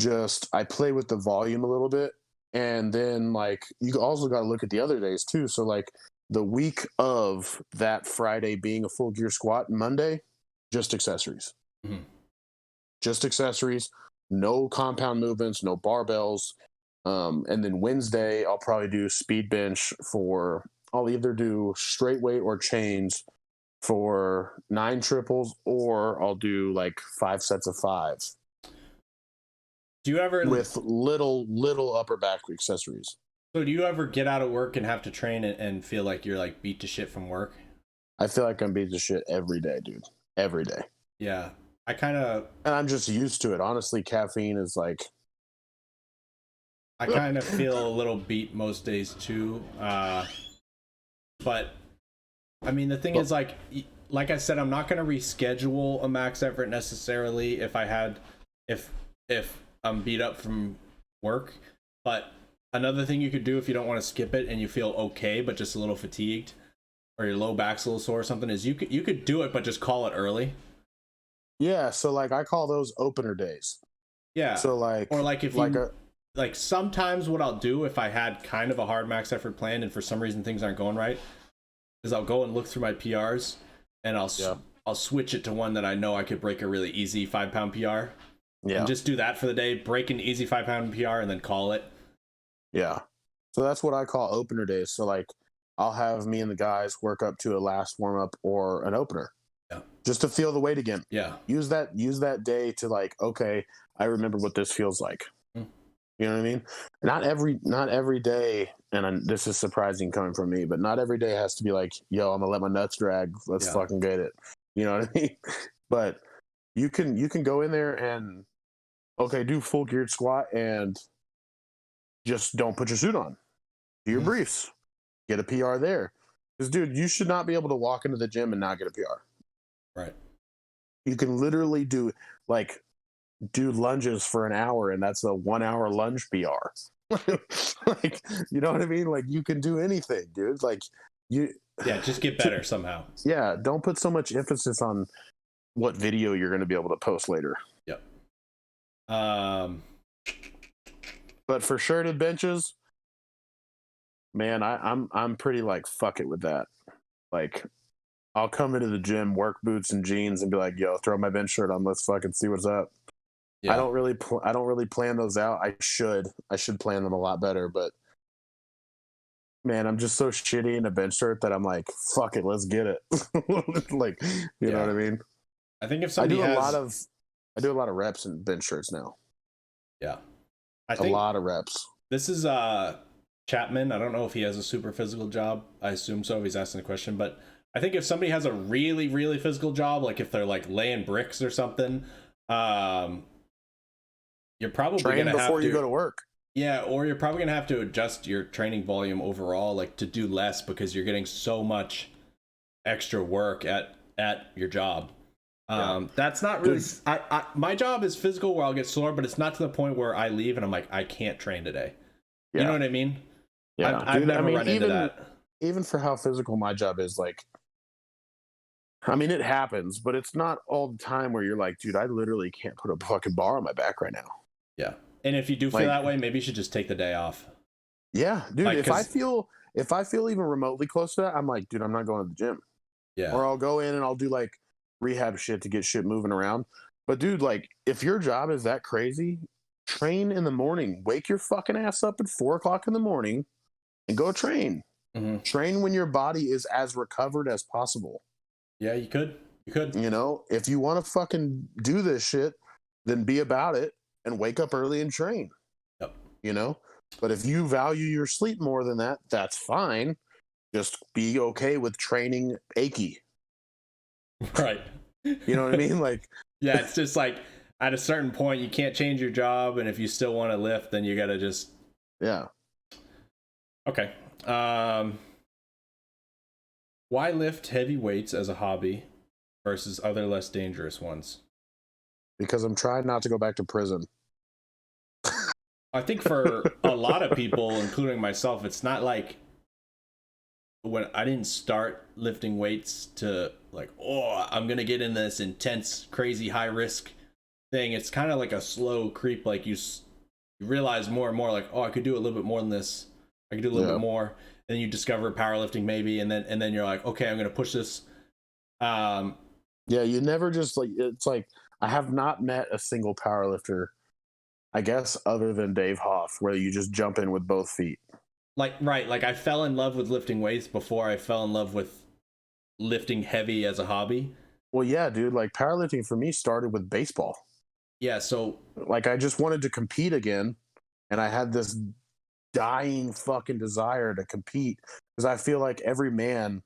just I play with the volume a little bit. And then like you also got to look at the other days too. So like the week of that Friday being a full gear squat, Monday, just accessories. Mm-hmm. Just accessories, no compound movements, no barbells. And then Wednesday, I'll probably do speed bench I'll either do straight weight or chains for 9 triples, or I'll do like 5 sets of 5. Do you ever with little upper back accessories? So do you ever get out of work and have to train and feel like you're like beat to shit from work? I feel like I'm beat to shit every day, dude. Every day. Yeah. And I'm just used to it. Honestly, caffeine is like... I kind of feel a little beat most days too. But I mean, the thing is like I said, I'm not going to reschedule a max effort necessarily if I'm beat up from work. But another thing you could do if you don't want to skip it and you feel okay, but just a little fatigued, or your low back's a little sore or something, is you could do it, but just call it early. Yeah. So like I call those opener days. Yeah. So like, or like if you, like sometimes what I'll do if I had kind of a hard max effort plan and for some reason things aren't going right, is I'll go and look through my PRs and I'll switch it to one that I know I could break a really easy 5-pound PR. Yeah. And just do that for the day, break an easy 5-pound PR and then call it. Yeah. So that's what I call opener days. So like I'll have me and the guys work up to a last warm up or an opener. Yeah. Just to feel the weight again. Yeah. Use that day to like, okay, I remember what this feels like. You know what I mean? Not every day, and this is surprising coming from me, but not every day has to be like, yo, I'm gonna let my nuts drag. Let's fucking get it. You know what I mean? But you can go in there and do full geared squat and just don't put your suit on. Do your briefs. Get a PR there. Because dude, you should not be able to walk into the gym and not get a PR. Right. You can literally do lunges for an hour, and that's a 1-hour lunge PR. Like, you know what I mean? Like, you can do anything, dude. Like, just get better somehow. Yeah, don't put so much emphasis on what video you're going to be able to post later. Yep. But for shirted benches, man, I'm pretty like fuck it with that. Like, I'll come into the gym, work boots and jeans, and be like, yo, throw my bench shirt on. Let's fucking see what's up. Yeah. I don't really plan those out. I should plan them a lot better, but man, I'm just so shitty in a bench shirt that I'm like, fuck it, let's get it. Like, you know what I mean? I think if somebody I do a lot of reps in bench shirts now. Yeah. I think a lot of reps. This is Chapman. I don't know if he has a super physical job. I assume so if he's asking the question, but I think if somebody has a really, really physical job, like if they're like laying bricks or something, you're probably going to have to before you go to work. Yeah, or you're probably going to have to adjust your training volume overall, like to do less because you're getting so much extra work at your job. That's not really. My job is physical where I'll get sore, but it's not to the point where I leave and I'm like, I can't train today. Yeah. You know what I mean? Yeah, I've never run into that. Even for how physical my job is, like, I mean, it happens, but it's not all the time where you're like, dude, I literally can't put a fucking bar on my back right now. Yeah. And if you do feel that way, maybe you should just take the day off. Yeah, dude. Like, if I feel even remotely close to that, I'm like, dude, I'm not going to the gym. Yeah. Or I'll go in and I'll do like rehab shit to get shit moving around. But dude, like, if your job is that crazy, train in the morning. Wake your fucking ass up at 4:00 in the morning and go train. Mm-hmm. Train when your body is as recovered as possible. Yeah, you could. You know, if you want to fucking do this shit, then be about it and wake up early and train. Yep. You know? But if you value your sleep more than that, that's fine. Just be okay with training achy. Right. You know what I mean? Like, yeah, it's just like at a certain point you can't change your job, and if you still want to lift, then you gotta just yeah. okay. Why lift heavy weights as a hobby versus other less dangerous ones? Because I'm trying not to go back to prison. I think for a lot of people, including myself, it's not like when I didn't start lifting weights to like, oh, I'm gonna get in this intense, crazy, high risk thing. It's kind of like a slow creep. Like you realize more and more, like, oh, I could do a little bit more than this. I could do a little bit more. And then you discover powerlifting maybe, and then you're like, okay, I'm gonna push this. Yeah, you never just like. It's like I have not met a single powerlifter, I guess, other than Dave Hoff, where you just jump in with both feet. Like right, like I fell in love with lifting weights before I fell in love with lifting heavy as a hobby. Well, yeah, dude. Like powerlifting for me started with baseball. Yeah, so Like I just wanted to compete again, and I had this dying fucking desire to compete because I feel like every man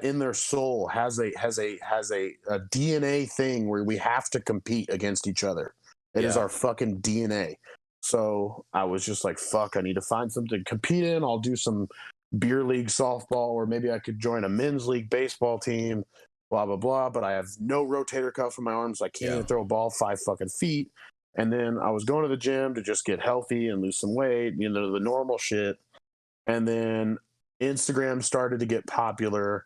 in their soul has a DNA thing where we have to compete against each other. It is our fucking DNA. So I was just like, fuck, I need to find something to compete in. I'll do some beer league softball, or maybe I could join a men's league baseball team, blah, blah, blah. But I have no rotator cuff in my arms. I can't even throw a ball 5 fucking feet. And then I was going to the gym to just get healthy and lose some weight, you know, the normal shit. And then Instagram started to get popular,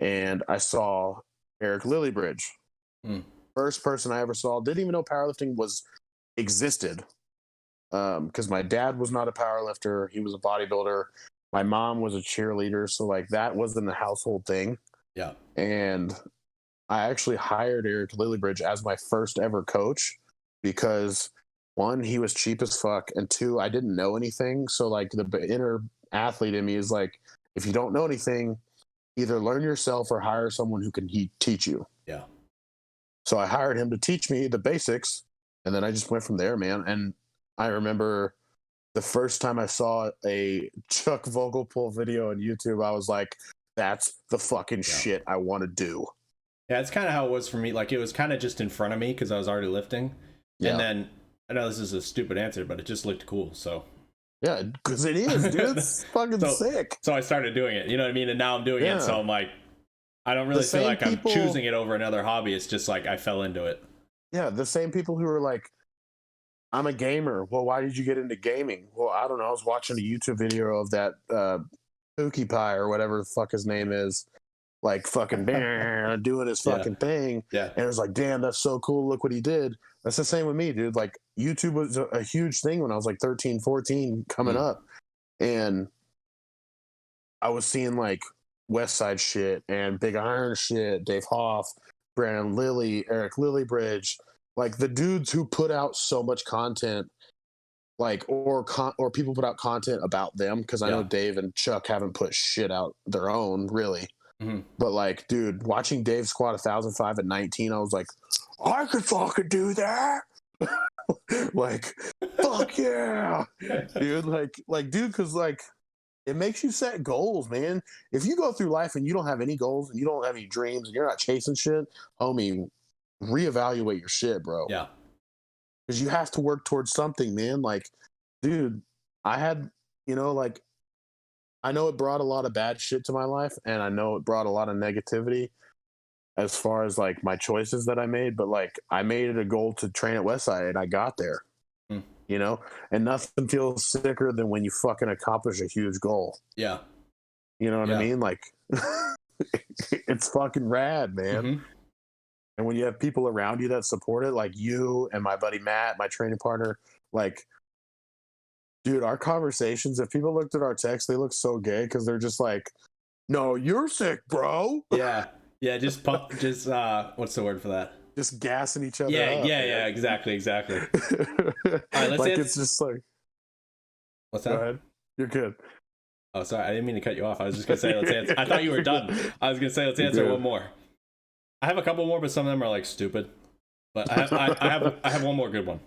and I saw Eric Lillybridge. First person I ever saw. Didn't even know powerlifting existed. Because my dad was not a powerlifter. He was a bodybuilder. My mom was a cheerleader. So like that wasn't a household thing. Yeah. And I actually hired Eric Lillybridge as my first ever coach because one, he was cheap as fuck. And two, I didn't know anything. So like the inner athlete in me is like, if you don't know anything, either learn yourself or hire someone who can teach you. Yeah. So I hired him to teach me the basics. And then I just went from there, man. And I remember the first time I saw a Chuck Vogelpohl video on YouTube, I was like, that's the fucking shit I want to do. Yeah, it's kind of how it was for me. Like, it was kind of just in front of me because I was already lifting. Yeah. And then, I know this is a stupid answer, but it just looked cool, so. Yeah, because it is, dude. It's fucking sick. So I started doing it, you know what I mean? And now I'm doing it, so I'm like, I don't really feel like I'm choosing it over another hobby. It's just like I fell into it. Yeah, the same people who are like, I'm a gamer. Well, why did you get into gaming? Well, I don't know. I was watching a YouTube video of that Pookie Pie or whatever the fuck his name is, like fucking doing his fucking thing. Yeah. And it was like, damn, that's so cool. Look what he did. That's the same with me, dude. Like YouTube was a huge thing when I was like 13, 14 coming up. And I was seeing like West Side shit and Big Iron shit, Dave Hoff, Brandon Lilly, Eric Lillybridge, like the dudes who put out so much content, like or people put out content about them, because I know Dave and Chuck haven't put shit out their own really. But like, dude, watching Dave squat 1,005 at 19, I was like, I could fucking do that. Like, fuck yeah, dude. Like, dude, because like it makes you set goals, man. If you go through life and you don't have any goals and you don't have any dreams and you're not chasing shit, homie, reevaluate your shit, bro. Yeah. Because you have to work towards something, man. Like, dude, I had, you know, like, I know it brought a lot of bad shit to my life, and I know it brought a lot of negativity as far as like my choices that I made, but like I made it a goal to train at Westside, and I got there. You know, and nothing feels sicker than when you fucking accomplish a huge goal. Yeah. You know what I mean? Like, it's fucking rad, man. And when you have people around you that support it, like you and my buddy Matt, my training partner, like, dude, our conversations, if people looked at our texts, they look so gay because they're just like, no, you're sick, bro. Yeah. Yeah. Just what's the word for that? Just gassing each other up. Yeah, yeah, exactly. All right, let's like, it's just like, what's that? Go ahead. You're good. Oh, sorry. I didn't mean to cut you off. I was just going to say, let's answer. I thought you were done. I was going to say, let's answer one more. I have a couple more, but some of them are like stupid. But I have one more good one.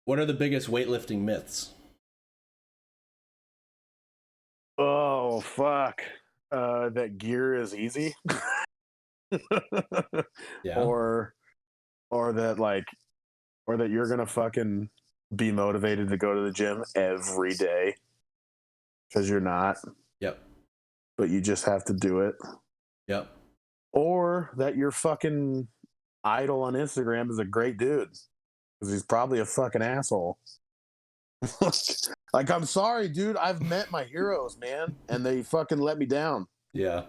What are the biggest weightlifting myths? Oh, fuck. That gear is easy. Yeah. Or that like, or that you're gonna fucking be motivated to go to the gym every day because you're not, Yep. but you just have to do it. Yep. Or that your fucking idol on Instagram is a great dude because he's probably a fucking asshole. Like, I'm sorry, dude. I've met my heroes, man, and they fucking let me down. Yeah.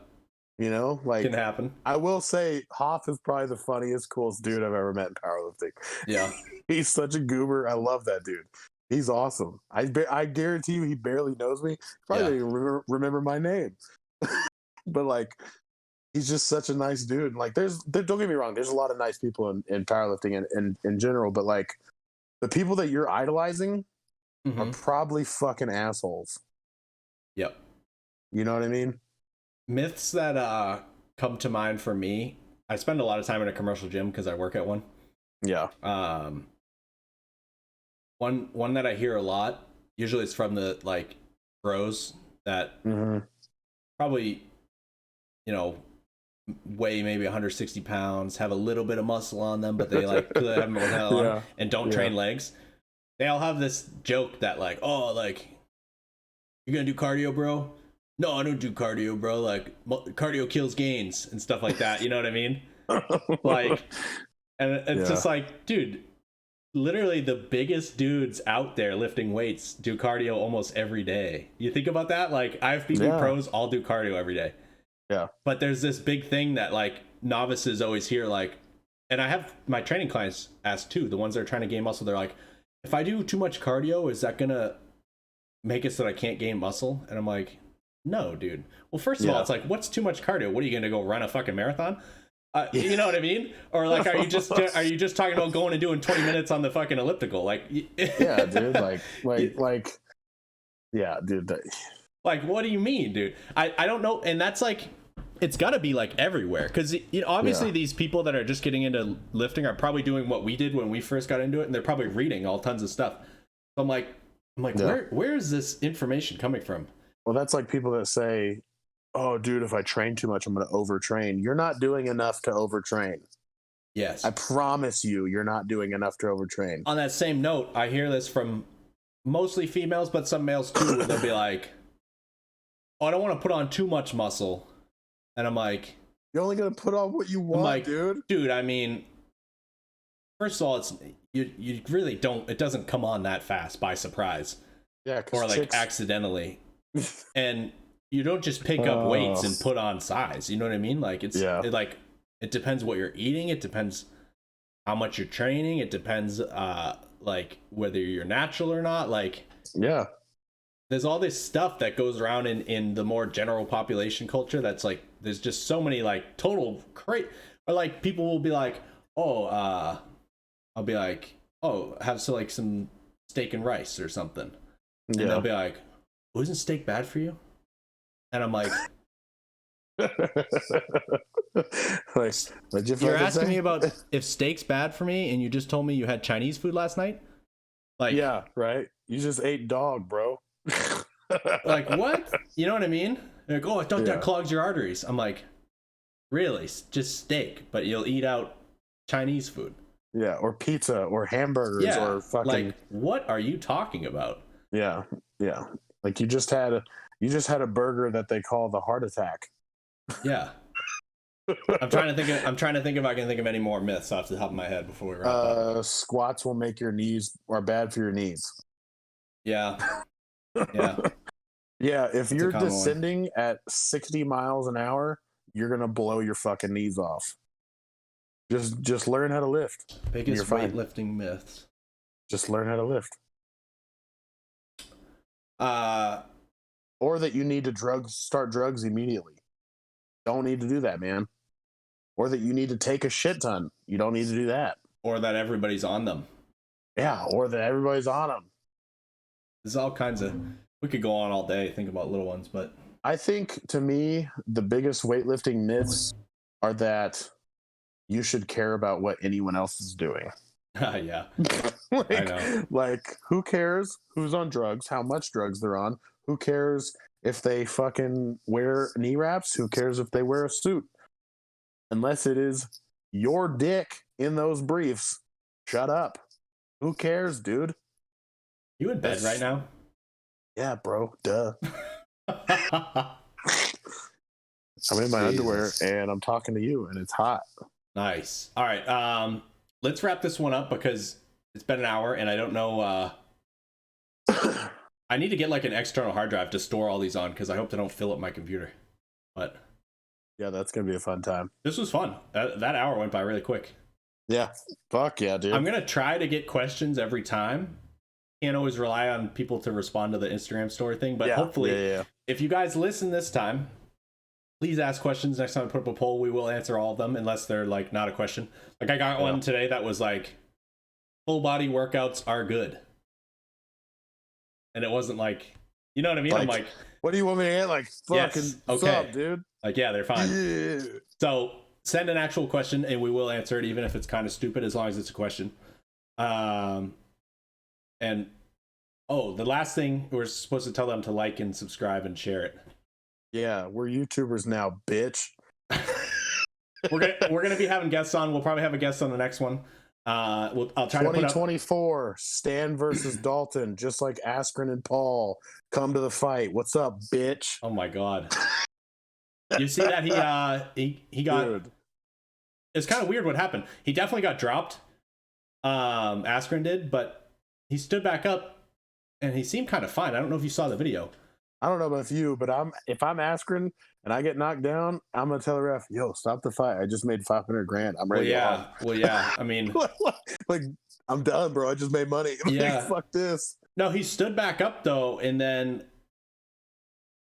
You know, Can like, happen. I will say, Hoff is probably the funniest, coolest dude I've ever met in powerlifting. Yeah. He's such a goober. I love that dude. He's awesome. I guarantee you, he barely knows me. Probably Yeah. doesn't even remember my name. But like, he's just such a nice dude. Like, don't get me wrong. There's a lot of nice people in powerlifting and in general, but like, the people that you're idolizing are probably fucking assholes. Yep. You know what I mean? Myths that come to mind for me. I spend a lot of time in a commercial gym because I work at one. Yeah. One that I hear a lot, usually it's from the like bros that probably, you know, weigh maybe 160 pounds, have a little bit of muscle on them, but they like have more on and don't train legs. They all have this joke that like, oh, like, you're gonna do cardio, bro? No, I don't do cardio, bro. Like, cardio kills gains and stuff like that. You know what I mean? Like, and it's just like, dude, literally the biggest dudes out there lifting weights do cardio almost every day. You think about that? Like, IFBB pros all do cardio every day. Yeah. But there's this big thing that like novices always hear, like, and I have my training clients ask too, the ones that are trying to gain muscle, they're like, if I do too much cardio, is that gonna make it so that I can't gain muscle? And I'm like, no, dude. Well, first of all, it's like, what's too much cardio? What are you gonna go run a fucking marathon? You know what I mean? Or like, are you just talking about going and doing 20 minutes on the fucking elliptical? Like, yeah, dude. Like, yeah, dude. Like, what do you mean, dude? I don't know. And that's like, it's got to be like everywhere, because you know, obviously these people that are just getting into lifting are probably doing what we did when we first got into it, and they're probably reading all tons of stuff. So I'm like, where is this information coming from? Well, that's like people that say, oh, dude, if I train too much, I'm going to overtrain. You're not doing enough to overtrain. Yes. I promise you're not doing enough to overtrain. On that same note, I hear this from mostly females, but some males too, where they'll be like, oh, I don't want to put on too much muscle. And I'm like, you're only going to put on what you want, like, dude, I mean, first of all, it's you really don't, it doesn't come on that fast by surprise. Yeah. Or like accidentally. And you don't just pick up weights and put on size. You know what I mean? Like, it depends what you're eating. It depends how much you're training. It depends, like, whether you're natural or not. Like, yeah, there's all this stuff that goes around in the more general population culture. That's like, there's just so many like total or like people will be like, oh, I'll be like, oh, have like some steak and rice or something. And they'll be like, oh, isn't steak bad for you? And I'm like, like, you're asking me about if steak's bad for me, and you just told me you had Chinese food last night? Like, yeah, right. You just ate dog, bro. Like, what? You know what I mean? Like, oh, I thought that clogs your arteries. I'm like, really? Just steak, but you'll eat out Chinese food. Yeah, or pizza, or hamburgers, or fucking. Like, what are you talking about? Yeah, yeah. Like, you just had a burger that they call the heart attack. Yeah. I'm trying to think if I can think of any more myths off the top of my head before we wrap up. Squats will make your knees, are bad for your knees. Yeah. Yeah. Yeah, if you're descending at 60 miles an hour, you're gonna blow your fucking knees off. Just learn how to lift. Biggest weightlifting myths. Just learn how to lift. Or that you need to start drugs immediately. Don't need to do that, man. Or that you need to take a shit ton. You don't need to do that. Or that everybody's on them. Yeah, or that everybody's on them. There's all kinds of... We could go on all day, think about little ones, but... I think, to me, the biggest weightlifting myths are that you should care about what anyone else is doing. Yeah. Like, I know. Like, who cares who's on drugs, how much drugs they're on? Who cares if they fucking wear knee wraps? Who cares if they wear a suit? unless it is your dick in those briefs, shut up. Who cares, dude? You in bed right now? Yeah, bro. Duh. I'm in my underwear and I'm talking to you, and it's hot. Nice. All right. Let's wrap this one up because it's been an hour, and I don't know. I need to get like an external hard drive to store all these on because I hope they don't fill up my computer. But yeah, that's gonna be a fun time. This was fun. That hour went by really quick. Yeah. Fuck yeah, dude. I'm gonna try to get questions every time. Can't always rely on people to respond to the Instagram story thing, but hopefully, if you guys listen this time, please ask questions. Next time I put up a poll, we will answer all of them, unless they're like not a question. Like I got one today that was like, full body workouts are good. And it wasn't like, you know what I mean? Like, I'm like, what do you want me to get? Like, fucking, what's up, dude? Like, yeah, they're fine. Yeah. So send an actual question and we will answer it, even if it's kind of stupid, as long as it's a question. And the last thing, we're supposed to tell them to like and subscribe and share it. Yeah, we're YouTubers now, bitch. we're gonna be having guests on. We'll probably have a guest on the next one. I'll try 2024 Stan versus Dalton, just like Askren and Paul. Come to the fight. What's up, bitch? Oh my god. You see that he got. Dude. It's kind of weird what happened. He definitely got dropped. Askren did, but he stood back up and he seemed kind of fine. I don't know if you saw the video. I don't know about you, but if I'm Askren and I get knocked down, I'm gonna tell the ref, "Yo, stop the fight. I just made $500,000. I'm ready." Well, yeah. I mean, like I'm done, bro. I just made money. Yeah. Like, fuck this. No, he stood back up though, and then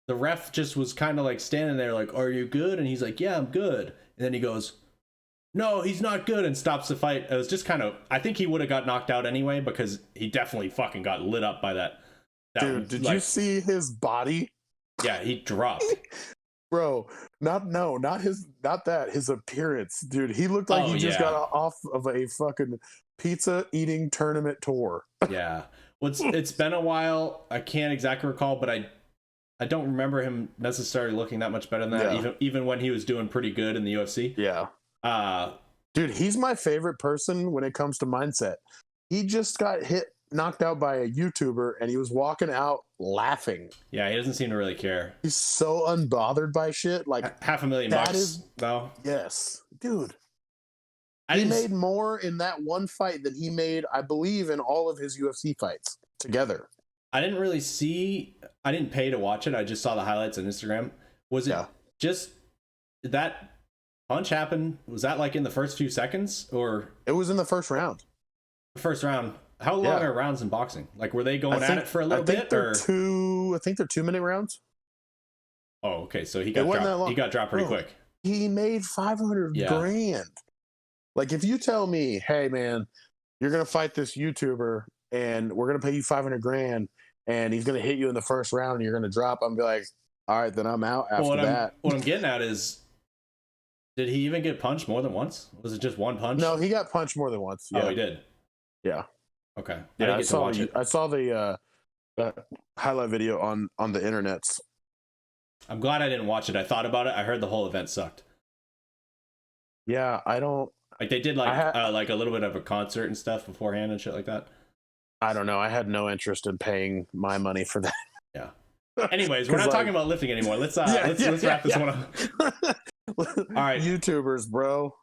the ref just was kind of like standing there, like, "Are you good?" And he's like, "Yeah, I'm good." And then he goes, "No, he's not good," and stops the fight. It was just kind of. I think he would have got knocked out anyway because he definitely fucking got lit up by that. Dude, did you see his body? Yeah, he dropped. Bro, not that. His appearance, dude. He looked like he just got off of a fucking pizza eating tournament tour. Yeah. Well, it's been a while. I can't exactly recall, but I don't remember him necessarily looking that much better than that, even when he was doing pretty good in the UFC. Yeah. Dude, he's my favorite person when it comes to mindset. He just got knocked out by a YouTuber and he was walking out laughing. Yeah, he doesn't seem to really care. He's so unbothered by shit. Like $500,000 though. Yes, dude. He made more in that one fight than he made, I believe, in all of his UFC fights together. I didn't pay to watch it. I just saw the highlights on Instagram. Was it just that punch happened? Was that like in the first few seconds, or it was in the first round? First round. How long are rounds in boxing? Like, were they going at it for a little bit? I think they're 2-minute rounds. Oh, okay. So he got dropped. He got dropped pretty quick. He made $500,000. Like, if you tell me, "Hey, man, you're gonna fight this YouTuber, and we're gonna pay you $500,000, and he's gonna hit you in the first round, and you're gonna drop," I'm be like, "All right, then I'm out after that." What I'm getting at is, did he even get punched more than once? Was it just one punch? No, he got punched more than once. Yeah. Oh, he did. Yeah. Okay. Yeah, I saw the highlight video on the internets. I'm glad I didn't watch it. I thought about it. I heard the whole event sucked. Yeah, I don't. Like, they did like a little bit of a concert and stuff beforehand and shit like that. I don't know. I had no interest in paying my money for that. Yeah. Anyways, we're not talking about lifting anymore. Let's wrap this one up. All right, YouTubers, bro.